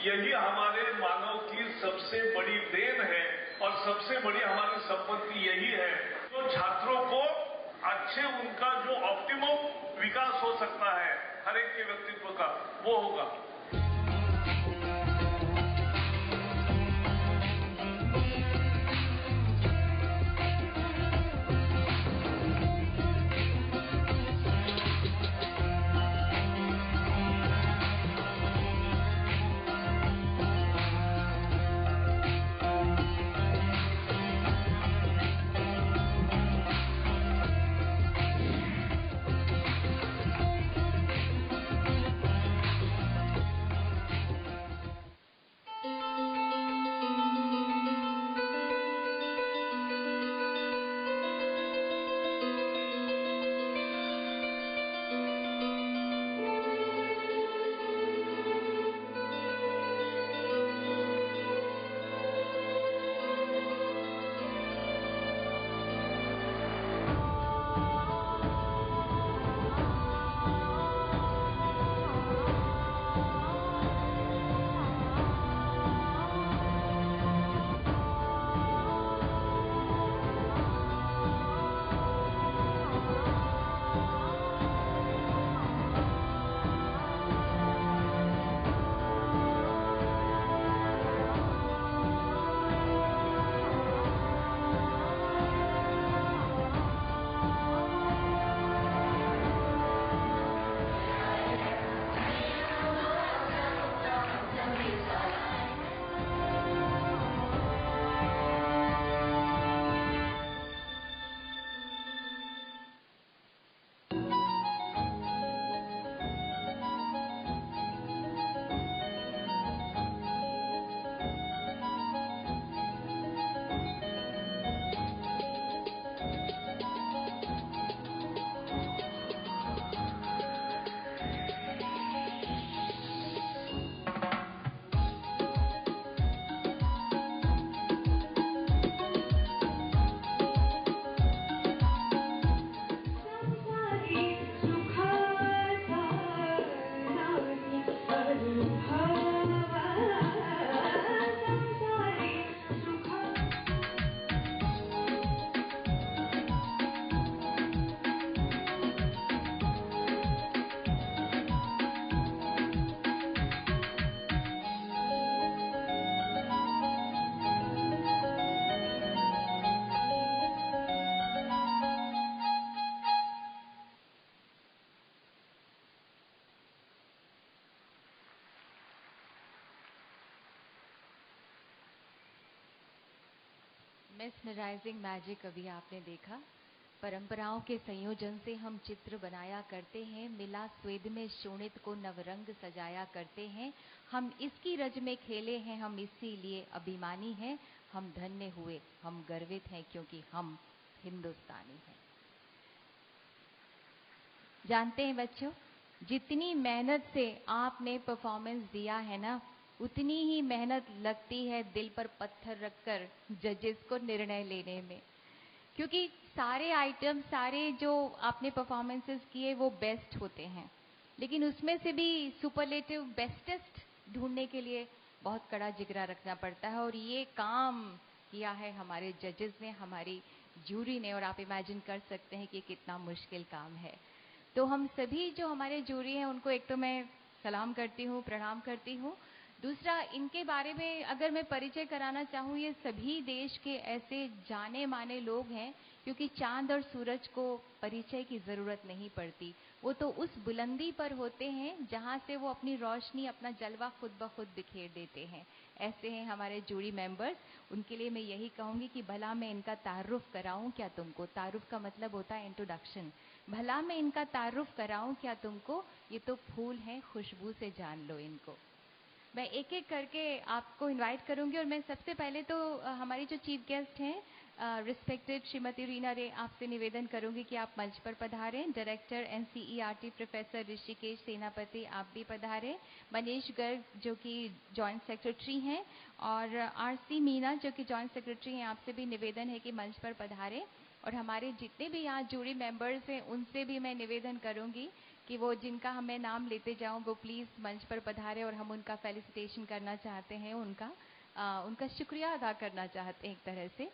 यही हमारे मानव की सबसे बड़ी देन है और सबसे बड़ी हमारी संपत्ति यही है। तो छात्रों को अच्छे उनका जो ऑप्टिमम विकास हो सकता है हर एक के व्यक्तित्व का, वो होगा। मेस्मराइजिंग मैजिक अभी आपने देखा। परंपराओं के संयोजन से हम चित्र बनाया करते हैं, मिला स्वेद में शोणित को नवरंग सजाया करते हैं। हम इसकी रज में खेले हैं, हम इसीलिए अभिमानी हैं। हम धन्य हुए, हम गर्वित हैं क्योंकि हम हिंदुस्तानी हैं। जानते हैं बच्चों, जितनी मेहनत से आपने परफॉर्मेंस दिया है ना, उतनी ही मेहनत लगती है दिल पर पत्थर रखकर जजेस को निर्णय लेने में। क्योंकि सारे आइटम, सारे जो आपने परफॉर्मेंसेस किए वो बेस्ट होते हैं, लेकिन उसमें से भी सुपरलेटिव बेस्टेस्ट ढूंढने के लिए बहुत कड़ा जिगरा रखना पड़ता है। और ये काम किया है हमारे जजेस ने, हमारी जूरी ने, और आप इमेजिन कर सकते हैं कि कितना मुश्किल काम है। तो हम सभी जो हमारे जूरी हैं उनको एक तो मैं सलाम करती हूँ, प्रणाम करती हूँ। दूसरा, इनके बारे में अगर मैं परिचय कराना चाहूँ, ये सभी देश के ऐसे जाने माने लोग हैं, क्योंकि चांद और सूरज को परिचय की जरूरत नहीं पड़ती। वो तो उस बुलंदी पर होते हैं जहाँ से वो अपनी रोशनी, अपना जलवा खुद ब खुद बिखेर देते हैं। ऐसे हैं हमारे जूरी मेंबर्स। उनके लिए मैं यही कहूँगी कि भला मैं इनका तारुफ कराऊँ क्या तुमको। तारुफ का मतलब होता है इंट्रोडक्शन। भला मैं इनका तारुफ कराऊँ क्या तुमको, ये तो फूल हैं, खुशबू से जान लो इनको। मैं एक एक करके आपको इनवाइट करूंगी, और मैं सबसे पहले तो हमारी जो चीफ गेस्ट हैं रिस्पेक्टेड श्रीमती रीना रे, आपसे निवेदन करूंगी कि आप मंच पर पधारें। डायरेक्टर एनसीईआरटी प्रोफेसर ऋषिकेश सेनापति, आप भी पधारें। मनीष गर्ग जो कि जॉइंट सेक्रेटरी हैं, और आरसी मीना जो कि जॉइंट सेक्रेटरी हैं, आपसे भी निवेदन है कि मंच पर पधारें। और हमारे जितने भी यहाँ जूरी मेंबर्स हैं उनसे भी मैं निवेदन करूंगी कि वो जिनका मैं नाम लेते जाऊं वो प्लीज मंच पर पधारे, और हम उनका फेलिसिटेशन करना चाहते हैं, उनका शुक्रिया अदा करना चाहते हैं एक तरह से।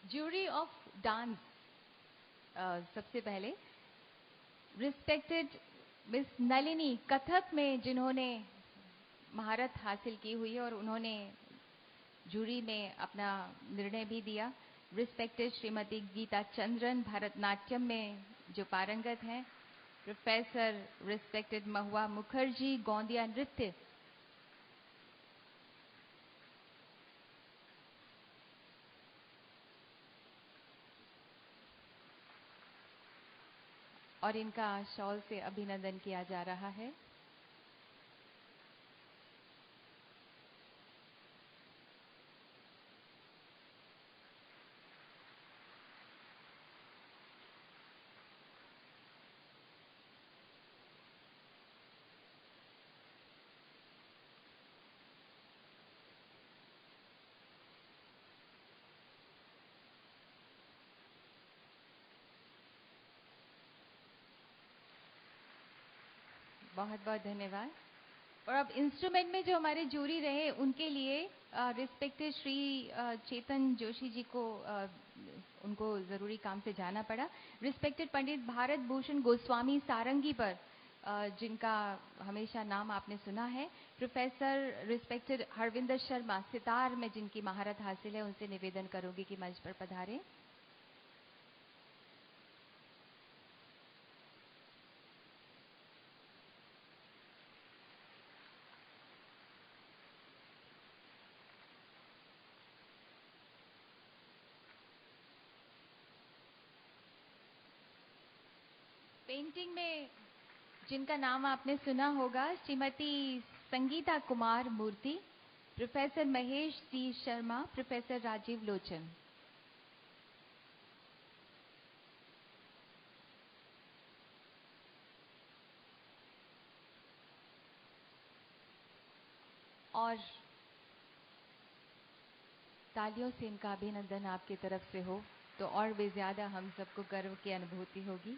ज्यूरी ऑफ डांस, सबसे पहले रिस्पेक्टेड मिस नलिनी, कथक में जिन्होंने महारत हासिल की हुई है और उन्होंने जूरी में अपना निर्णय भी दिया। रिस्पेक्टेड श्रीमती गीता चंद्रन, भरतनाट्यम में जो पारंगत हैं। प्रोफेसर रिस्पेक्टेड महुआ मुखर्जी, गोंदिया नृत्य। और इनका शॉल से अभिनंदन किया जा रहा है। बहुत बहुत धन्यवाद। और अब इंस्ट्रूमेंट में जो हमारे जूरी रहे उनके लिए रिस्पेक्टेड श्री चेतन जोशी जी को उनको जरूरी काम से जाना पड़ा। रिस्पेक्टेड पंडित भारत भूषण गोस्वामी सारंगी पर जिनका हमेशा नाम आपने सुना है। प्रोफेसर रिस्पेक्टेड हरविंदर शर्मा, सितार में जिनकी महारत हासिल है, उनसे निवेदन करूंगी कि मंच पर पधारें। पेंटिंग में जिनका नाम आपने सुना होगा, श्रीमती संगीता कुमार मूर्ति, प्रोफेसर महेश सी शर्मा, प्रोफेसर राजीव लोचन। और तालियों से इनका अभिनंदन आपकी तरफ से हो तो और भी ज्यादा हम सबको गर्व की अनुभूति होगी।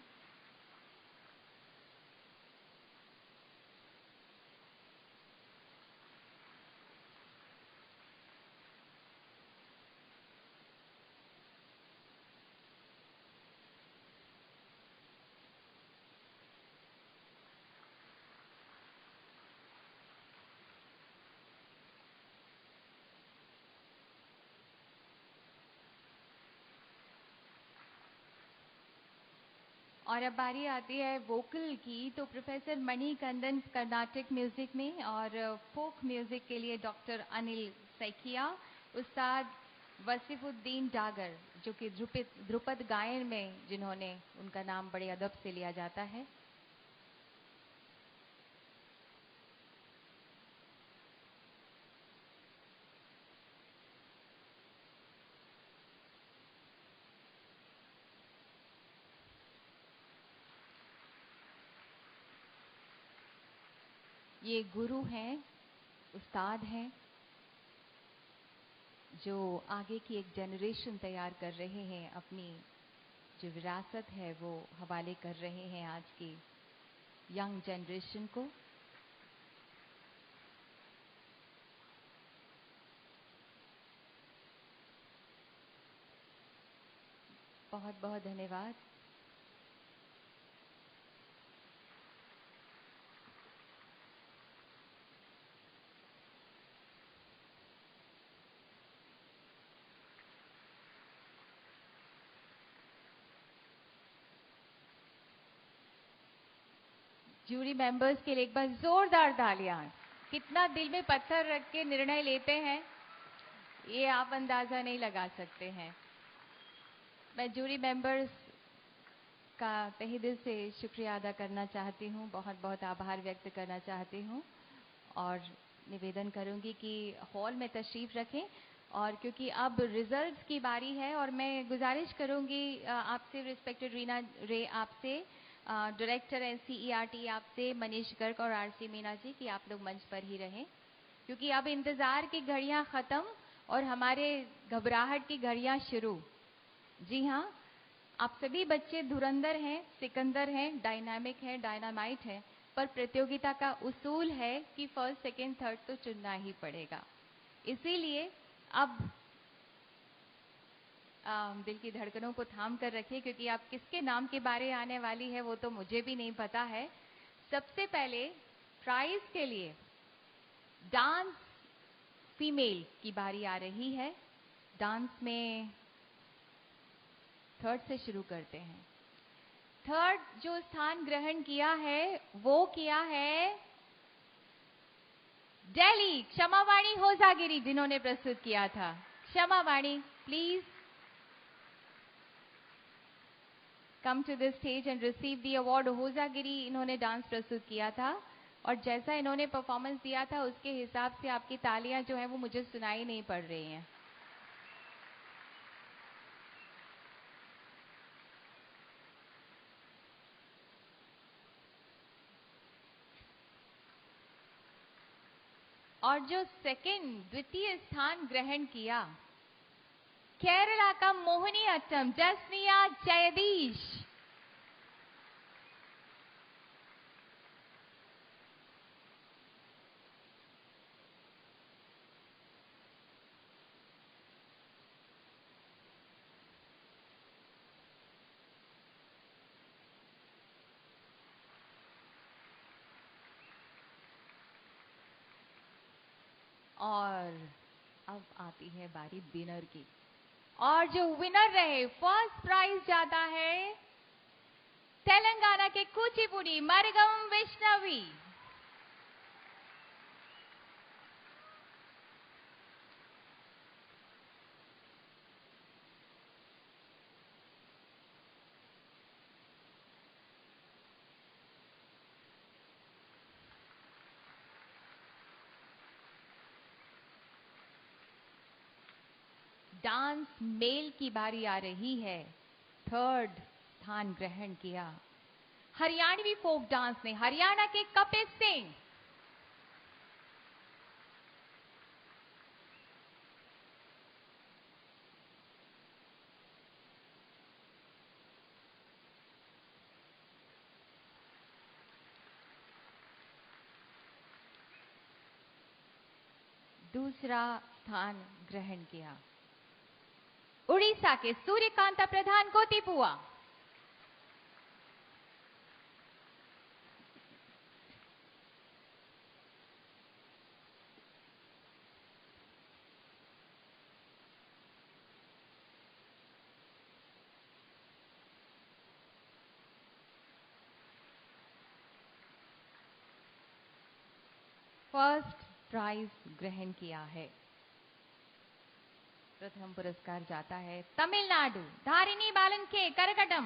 और अब बारी आती है वोकल की, तो प्रोफेसर मणि कंदन कर्नाटक म्यूजिक में, और फोक म्यूजिक के लिए डॉक्टर अनिल सैकिया, उस्ताद वसीफुद्दीन डागर जो कि ध्रुपद गायन में जिन्होंने, उनका नाम बड़े अदब से लिया जाता है। ये गुरु हैं, उस्ताद हैं, जो आगे की एक जनरेशन तैयार कर रहे हैं, अपनी जो विरासत है वो हवाले कर रहे हैं आज की यंग जनरेशन को। बहुत बहुत धन्यवाद। जूरी मेंबर्स के लिए एक बार जोरदार तालियां। कितना दिल में पत्थर रख के निर्णय लेते हैं, ये आप अंदाजा नहीं लगा सकते हैं। मैं जूरी मेंबर्स का तहे दिल से शुक्रिया अदा करना चाहती हूँ, बहुत बहुत आभार व्यक्त करना चाहती हूँ और निवेदन करूंगी कि हॉल में तशरीफ रखें। और क्योंकि अब रिजल्ट्स की बारी है और मैं गुजारिश करूंगी आपसे, रिस्पेक्टेड रीना रे आपसे, डायरेक्टर NCERT आपसे, मनीष गर्ग और RC मीना जी, कि आप लोग मंच पर ही रहें, क्योंकि अब इंतजार की घड़ियां खत्म और हमारे घबराहट की घड़ियां शुरू। जी हाँ, आप सभी बच्चे धुरंधर हैं, सिकंदर हैं, डायनामिक हैं, डायनामाइट हैं, पर प्रतियोगिता का उसूल है कि फर्स्ट, सेकंड, थर्ड तो चुनना ही पड़ेगा। इसीलिए अब दिल की धड़कनों को थाम कर रखिए, क्योंकि आप किसके नाम की बारी आने वाली है वो तो मुझे भी नहीं पता है। सबसे पहले प्राइज के लिए डांस फीमेल की बारी आ रही है। डांस में थर्ड से शुरू करते हैं। थर्ड जो स्थान ग्रहण किया है वो किया है दिल्ली क्षमावाणी होजागिरी, जिन्होंने प्रस्तुत किया था। Kshamavani, please come to the stage and receive the award. Hojagiri इन्होंने डांस प्रस्तुत किया था और जैसा इन्होंने परफॉर्मेंस दिया था उसके हिसाब से आपकी तालियां जो है वो मुझे सुनाई नहीं पड़ रही हैं। और जो सेकंड, द्वितीय स्थान ग्रहण किया, केरला का मोहिनी अट्टम जसनिया जयदीश। और अब आती है बारी विनर की, और जो विनर रहे, फर्स्ट प्राइज जाता है तेलंगाना के कुचिपुड़ी मरगम वैष्णवी। डांस मेल की बारी आ रही है। थर्ड स्थान ग्रहण किया हरियाणवी फोक डांस ने, हरियाणा के कपिल सिंह। दूसरा स्थान ग्रहण किया उड़ीसा के सूर्यकांता प्रधान कोटिपुआ। फर्स्ट प्राइज ग्रहण किया है। प्रथम पुरस्कार जाता है तमिलनाडु, धारिणी बालन के करकटम।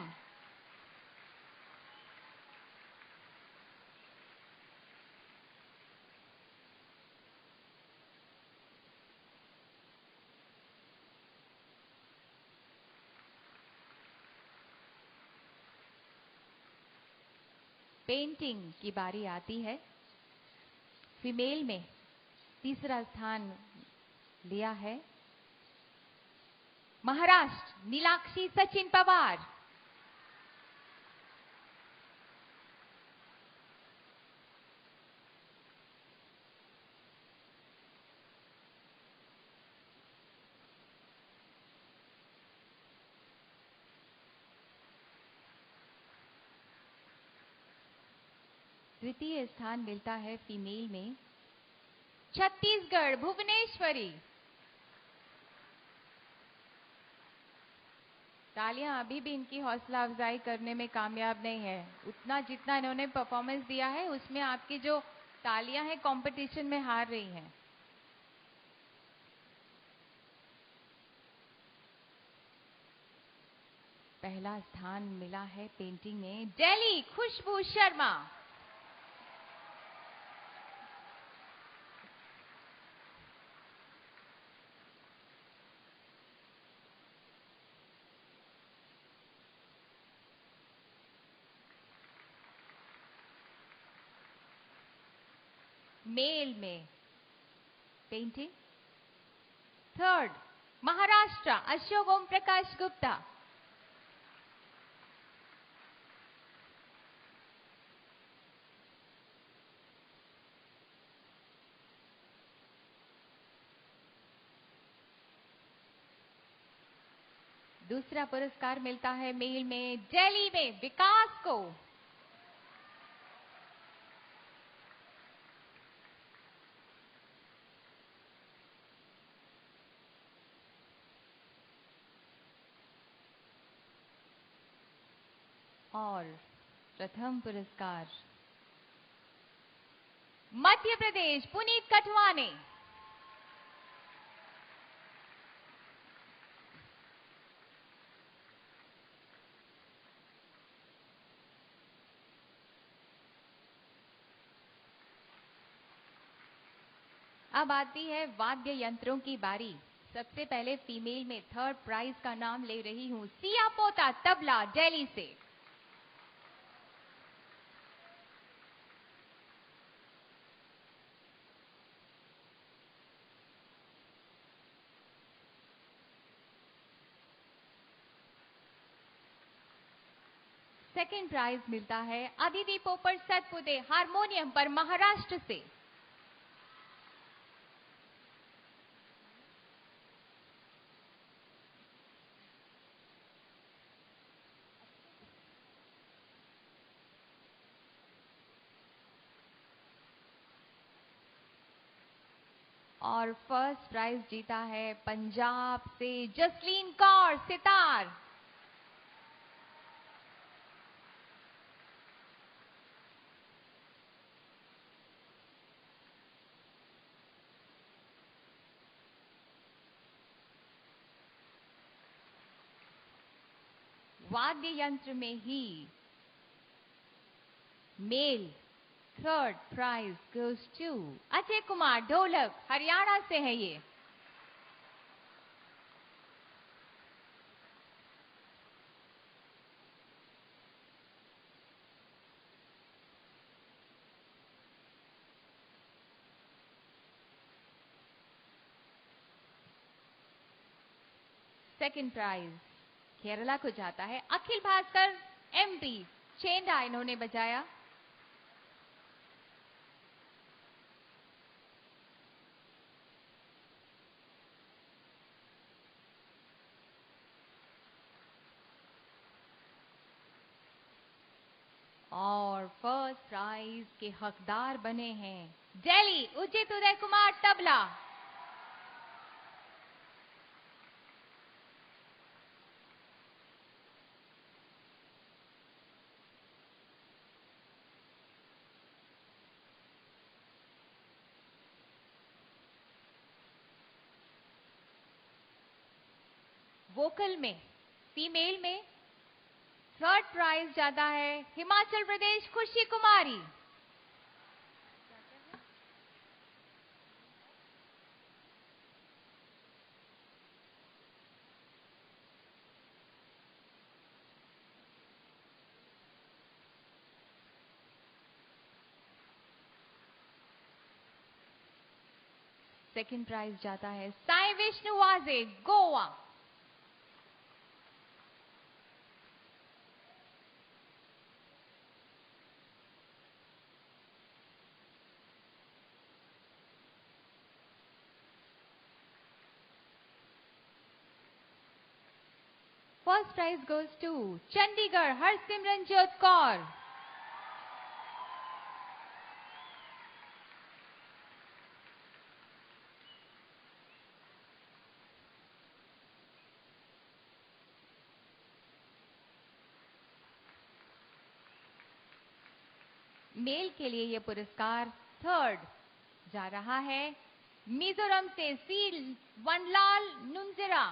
पेंटिंग की बारी आती है। फीमेल में तीसरा स्थान लिया है महाराष्ट्र नीलाक्षी सचिन पवार। तृतीय स्थान मिलता है फीमेल में छत्तीसगढ़ भुवनेश्वरी। तालियां अभी भी इनकी हौसला अफजाई करने में कामयाब नहीं है। उतना जितना इन्होंने परफॉर्मेंस दिया है उसमें आपकी जो तालियां हैं कंपटीशन में हार रही हैं। पहला स्थान मिला है पेंटिंग में दिल्ली खुशबू शर्मा। मेल में पेंटिंग थर्ड महाराष्ट्र अशोक ओम प्रकाश गुप्ता। दूसरा पुरस्कार मिलता है मेल में दिल्ली में विकास को। और प्रथम पुरस्कार मध्य प्रदेश पुनीत कठवाने। अब आती है वाद्य यंत्रों की बारी। सबसे पहले फीमेल में थर्ड प्राइज का नाम ले रही हूं सिया पोता तबला दिल्ली से। सेकेंड प्राइज मिलता है अदिति पोपट सतपुते हारमोनियम पर महाराष्ट्र से। और फर्स्ट प्राइज जीता है पंजाब से जसलीन कौर सितार। वाद्य यंत्र में ही male third prize goes to Ajay Kumar dholak Haryana से है ये। सेकंड प्राइज केरला को जाता है अखिल भास्कर एमपी चेंडा इन्होंने बजाया। और फर्स्ट प्राइज के हकदार बने हैं दिल्ली उचित उदय कुमार तबला। वोकल में फीमेल में थर्ड प्राइज जाता है हिमाचल प्रदेश खुशी कुमारी। सेकंड प्राइज जाता है Sai Vishnu Waje, Goa. First prize goes to Chandigarh, Harsimranjot Kaur. Male के लिए यह पुरस्कार थर्ड जा रहा है मिजोरम से सी वनलाल नुंजरा।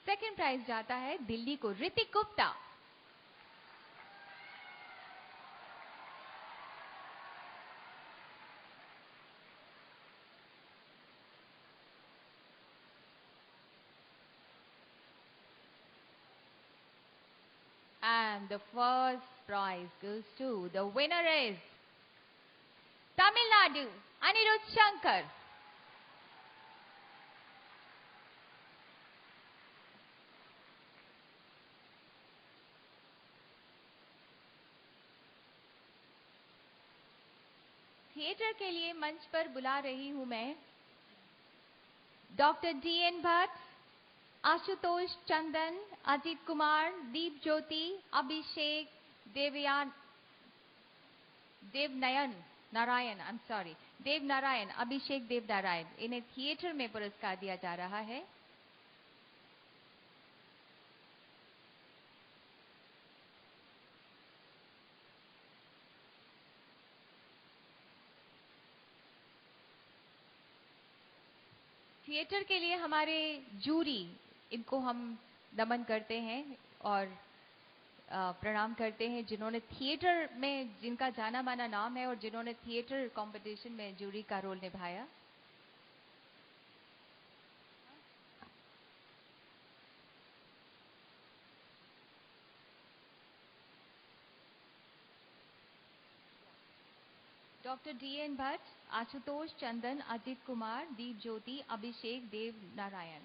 सेकंड प्राइज जाता है दिल्ली को Hrithik Gupta. And the first prize goes to the winner is Tamil Nadu, Anirudh Shankar. Theatre के लिए मंच पर बुला रही हूं मैं डॉक्टर DN भट्ट, आशुतोष चंदन, अजीत कुमार, दीप ज्योति, अभिषेक देव नारायण, अभिषेक देव नारायण। इन्हें थिएटर में पुरस्कार दिया जा रहा है। थिएटर के लिए हमारे जूरी, इनको हम नमन करते हैं और प्रणाम करते हैं, जिन्होंने थिएटर में, जिनका जाना माना नाम है और जिन्होंने थिएटर कंपटीशन में जूरी का रोल निभाया। डॉक्टर DN भट्ट, आशुतोष चंदन, अजीत कुमार, दीप ज्योति, अभिषेक देव नारायण।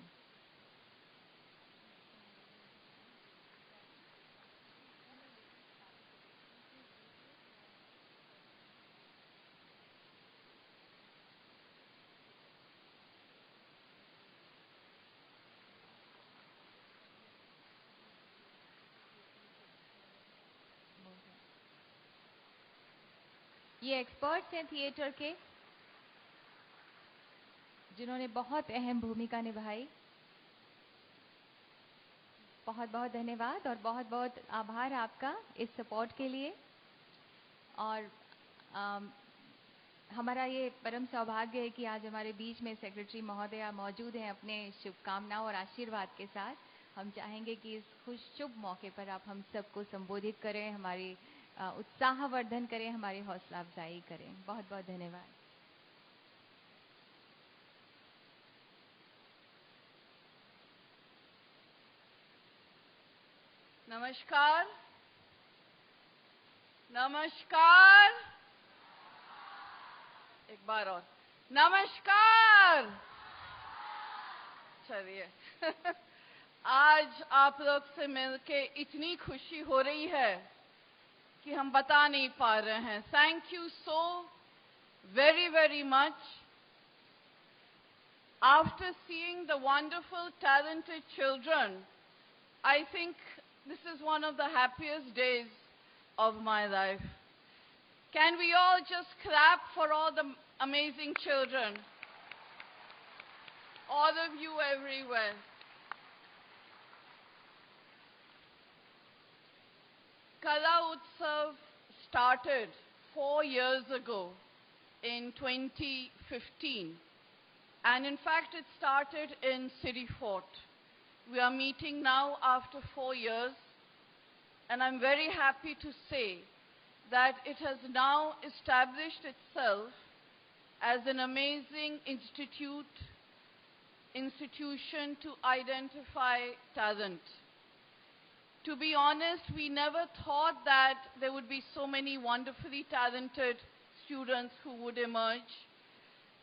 ये एक्सपर्ट्स हैं थिएटर के, जिन्होंने बहुत अहम भूमिका निभाई। बहुत बहुत धन्यवाद और बहुत बहुत आभार आपका इस सपोर्ट के लिए। और हमारा ये परम सौभाग्य है कि आज हमारे बीच में सेक्रेटरी महोदया मौजूद हैं अपने शुभकामनाओं और आशीर्वाद के साथ। हम चाहेंगे कि इस खुश शुभ मौके पर आप हम सबको संबोधित करें, हमारी उत्साहवर्धन करें, हमारी हौसला अफजाई करें। बहुत बहुत धन्यवाद। नमस्कार, नमस्कार, एक बार और नमस्कार। चलिए आज आप लोग से मिलके इतनी खुशी हो रही है कि हम बता नहीं पा रहे हैं। Thank you so very, very much. After seeing the wonderful, talented children, I think this is one of the happiest days of my life. Can we all just clap for all the amazing children? All of you everywhere. Kala Utsav started 4 years ago in 2015. And in fact, it started in City Fort. We are meeting now after 4 years. And I'm very happy to say that it has now established itself as an amazing institution to identify talent. To be honest, we never thought that there would be so many wonderfully talented students who would emerge.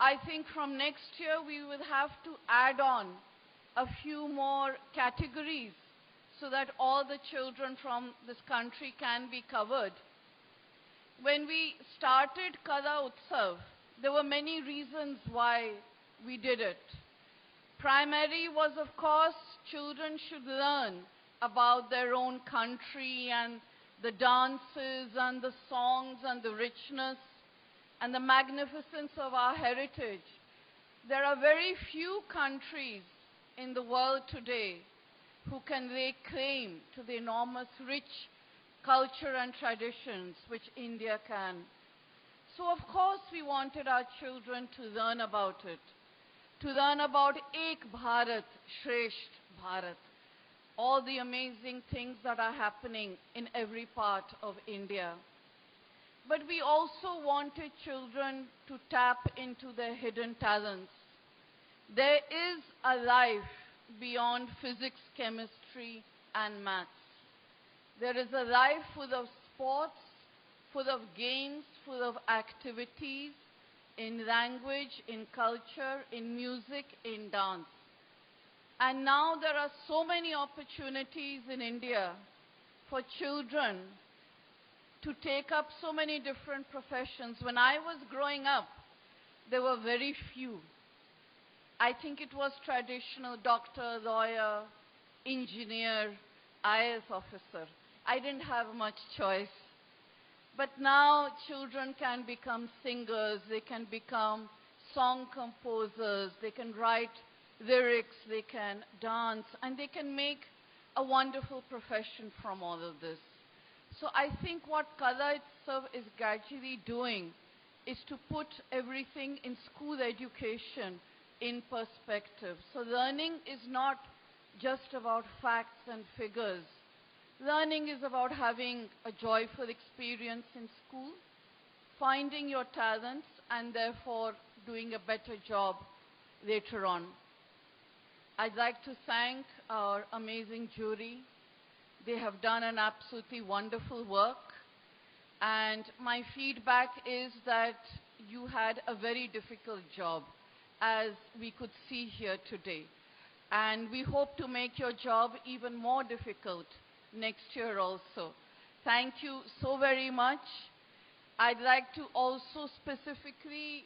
I think from next year we will have to add on a few more categories so that all the children from this country can be covered. When we started Kala Utsav, there were many reasons why we did it. Primary was, of course, children should learn about their own country and the dances and the songs and the richness and the magnificence of our heritage. There are very few countries in the world today who can lay claim to the enormous rich culture and traditions which India can. So of course we wanted our children to learn about it, to learn about Ek Bharat, Shresht Bharat, all the amazing things that are happening in every part of India. But we also wanted children to tap into their hidden talents. There is a life beyond physics, chemistry, and maths. There is a life full of sports, full of games, full of activities, in language, in culture, in music, in dance. And now there are so many opportunities in India for children to take up so many different professions. When I was growing up, there were very few. I think it was traditional doctor, lawyer, engineer, IAS officer. I didn't have much choice. But now children can become singers, they can become song composers, they can write lyrics, they can dance, and they can make a wonderful profession from all of this. So I think what Kala itself is gradually doing is to put everything in school education in perspective. So learning is not just about facts and figures. Learning is about having a joyful experience in school, finding your talents, and therefore doing a better job later on. I'd like to thank our amazing jury. They have done an absolutely wonderful work. And my feedback is that you had a very difficult job, as we could see here today. And we hope to make your job even more difficult next year also. Thank you so very much. I'd like to also specifically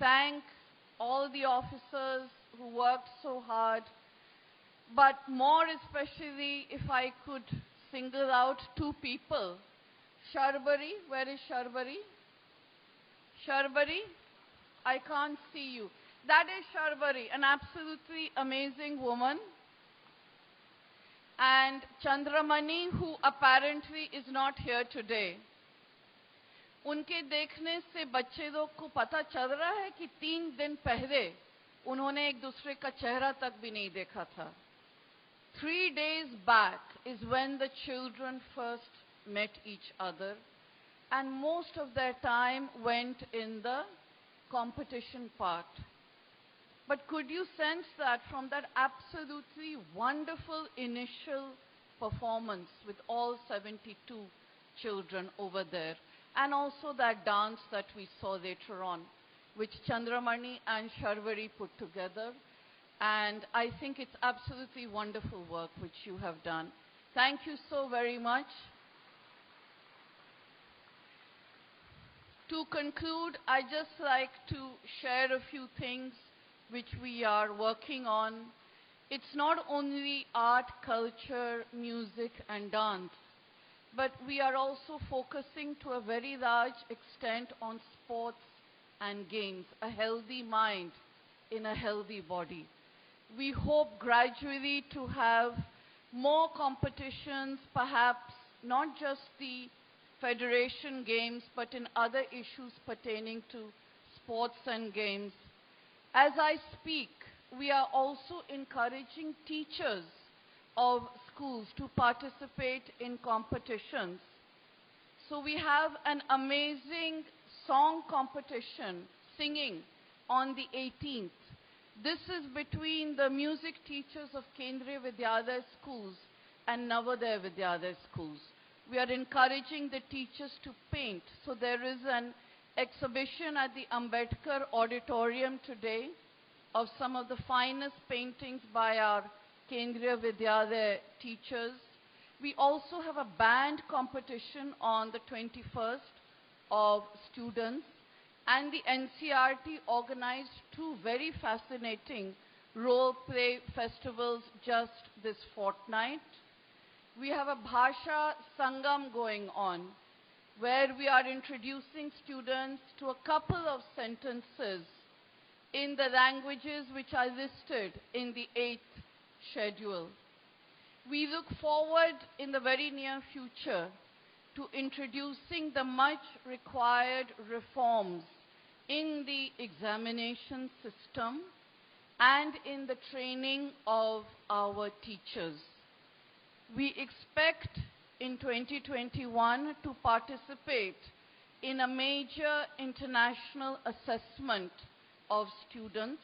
thank all the officers who worked so hard, but more especially if I could single out two people. Sharbari, where is Sharbari? Sharbari, I can't see you. That is Sharbari, an absolutely amazing woman. And Chandramani, who apparently is not here today. उनके देखने से बच्चे लोग को पता चल रहा है कि 3 दिन पहले उन्होंने एक दूसरे का चेहरा तक भी नहीं देखा था. 3 days back is when the children first met each other, and most of their time went in the competition part. But could you sense that from that absolutely wonderful initial performance with all 72 children over there, and also that dance that we saw later on, which Chandramani and Sharvari put together. And I think it's absolutely wonderful work which you have done. Thank you so very much. To conclude, I'd just like to share a few things which we are working on. It's not only art, culture, music, and dance, but we are also focusing to a very large extent on sports and games, a healthy mind in a healthy body. We hope gradually to have more competitions, perhaps not just the federation games, but in other issues pertaining to sports and games. As I speak, we are also encouraging teachers of schools to participate in competitions. So we have an amazing song competition singing on the 18th. This is between the music teachers of Kendriya Vidyalaya schools and Navodaya Vidyalaya schools. We are encouraging the teachers to paint. So there is an exhibition at the Ambedkar Auditorium today of some of the finest paintings by our Kendriya Vidyalaya teachers. We also have a band competition on the 21st of students, and the NCRT organized two very fascinating role play festivals just this fortnight. We have a Bhasha Sangam going on, where we are introducing students to a couple of sentences in the languages which are listed in the 8th schedule. We look forward in the very near future to introducing the much required reforms in the examination system and in the training of our teachers. We expect in 2021 to participate in a major international assessment of students,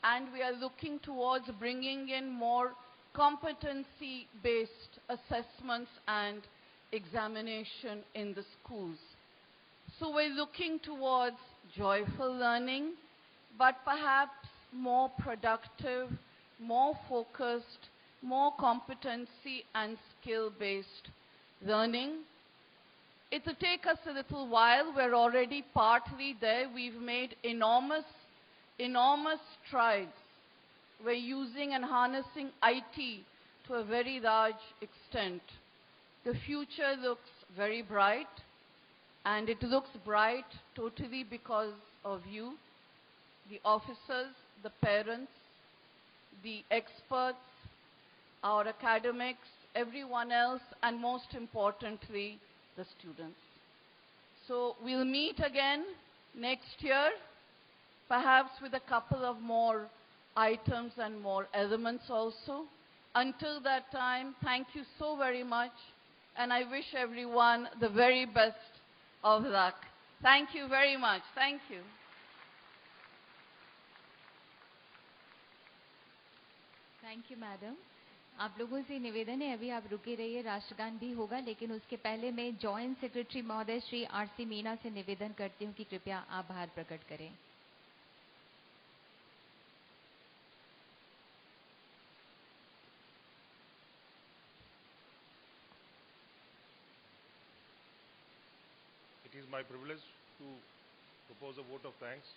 and we are looking towards bringing in more competency-based assessments and examination in the schools. So we're looking towards joyful learning, but perhaps more productive, more focused, more competency and skill-based learning. It will take us a little while. We're already partly there. We've made enormous strides. We're using and harnessing IT to a very large extent. The future looks very bright, and it looks bright totally because of you, the officers, the parents, the experts, our academics, everyone else, and most importantly, the students. So we'll meet again next year, perhaps with a couple of more items and more elements also. Until that time, thank you so very much, and I wish everyone the very best of luck. Thank you very much. Thank you. Thank you madam. आप लोगों से निवेदन है, अभी आप रुके रहिए, राष्ट्रगान भी होगा, लेकिन उसके पहले मैं जॉइंट सेक्रेटरी महोदय श्री आरसी मीणा से निवेदन करती हूँ कि कृपया आभार प्रकट करें। It is my privilege to propose a vote of thanks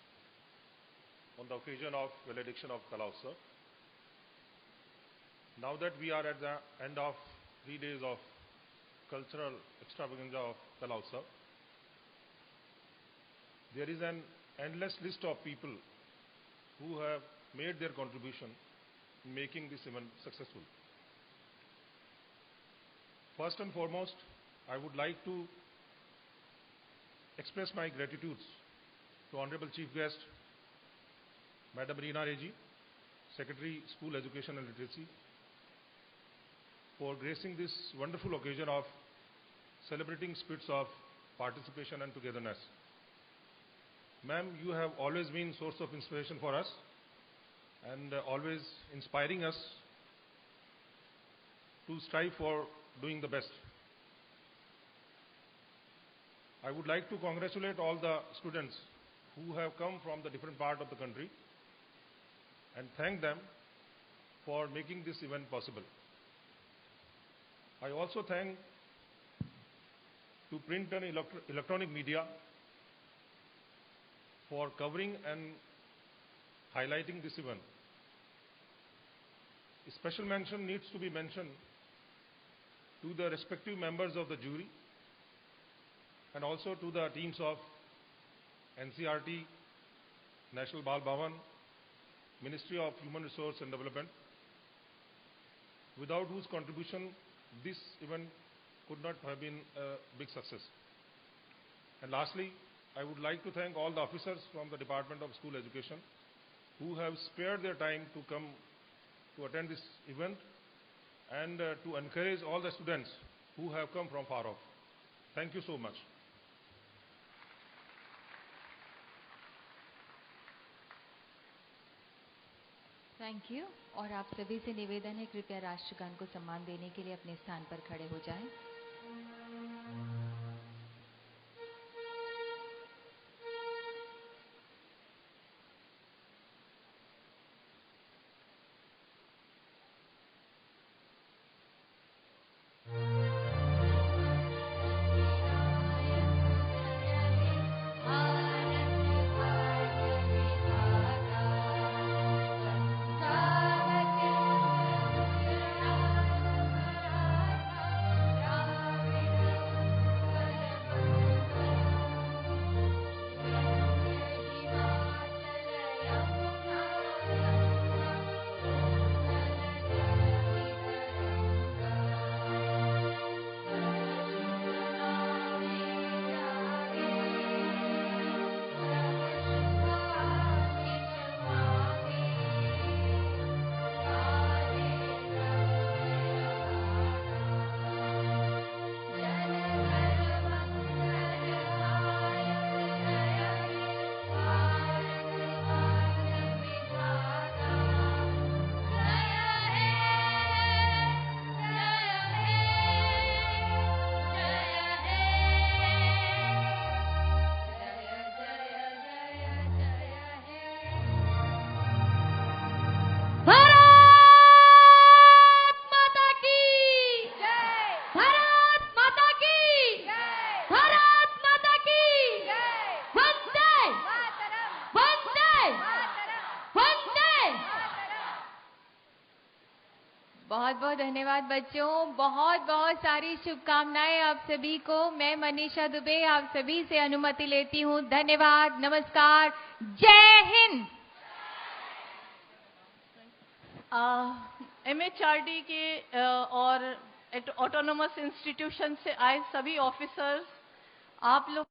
on the occasion of valediction of Kala Utsav. Now that we are at the end of 3 days of cultural extravaganza of Kala Utsav, there is an endless list of people who have made their contribution in making this event successful. First and foremost, I would like to express my gratitude to Honorable Chief Guest, Madam Reena Reji, Secretary, School Education and Literacy, for gracing this wonderful occasion of celebrating spirits of participation and togetherness. Ma'am, you have always been source of inspiration for us and always inspiring us to strive for doing the best. I would like to congratulate all the students who have come from the different part of the country and thank them for making this event possible. I also thank to print and electronic media for covering and highlighting this event. A special mention needs to be mentioned to the respective members of the jury and also to the teams of NCRT, National Bal Bhavan, Ministry of Human Resource and Development, without whose contribution this event could not have been a big success. And lastly, I would like to thank all the officers from the Department of School Education who have spared their time to come to attend this event and to encourage all the students who have come from far off. Thank you so much. Thank you. और आप सभी से निवेदन है, कृपया राष्ट्रगान को सम्मान देने के लिए अपने स्थान पर खड़े हो जाएं। बहुत बहुत धन्यवाद बच्चों, बहुत बहुत सारी शुभकामनाएं आप सभी को। मैं मनीषा दुबे आप सभी से अनुमति लेती हूँ। धन्यवाद, नमस्कार, जय हिंद। MHRD के और ऑटोनोमस इंस्टीट्यूशन से आए सभी ऑफिसर्स, आप लोग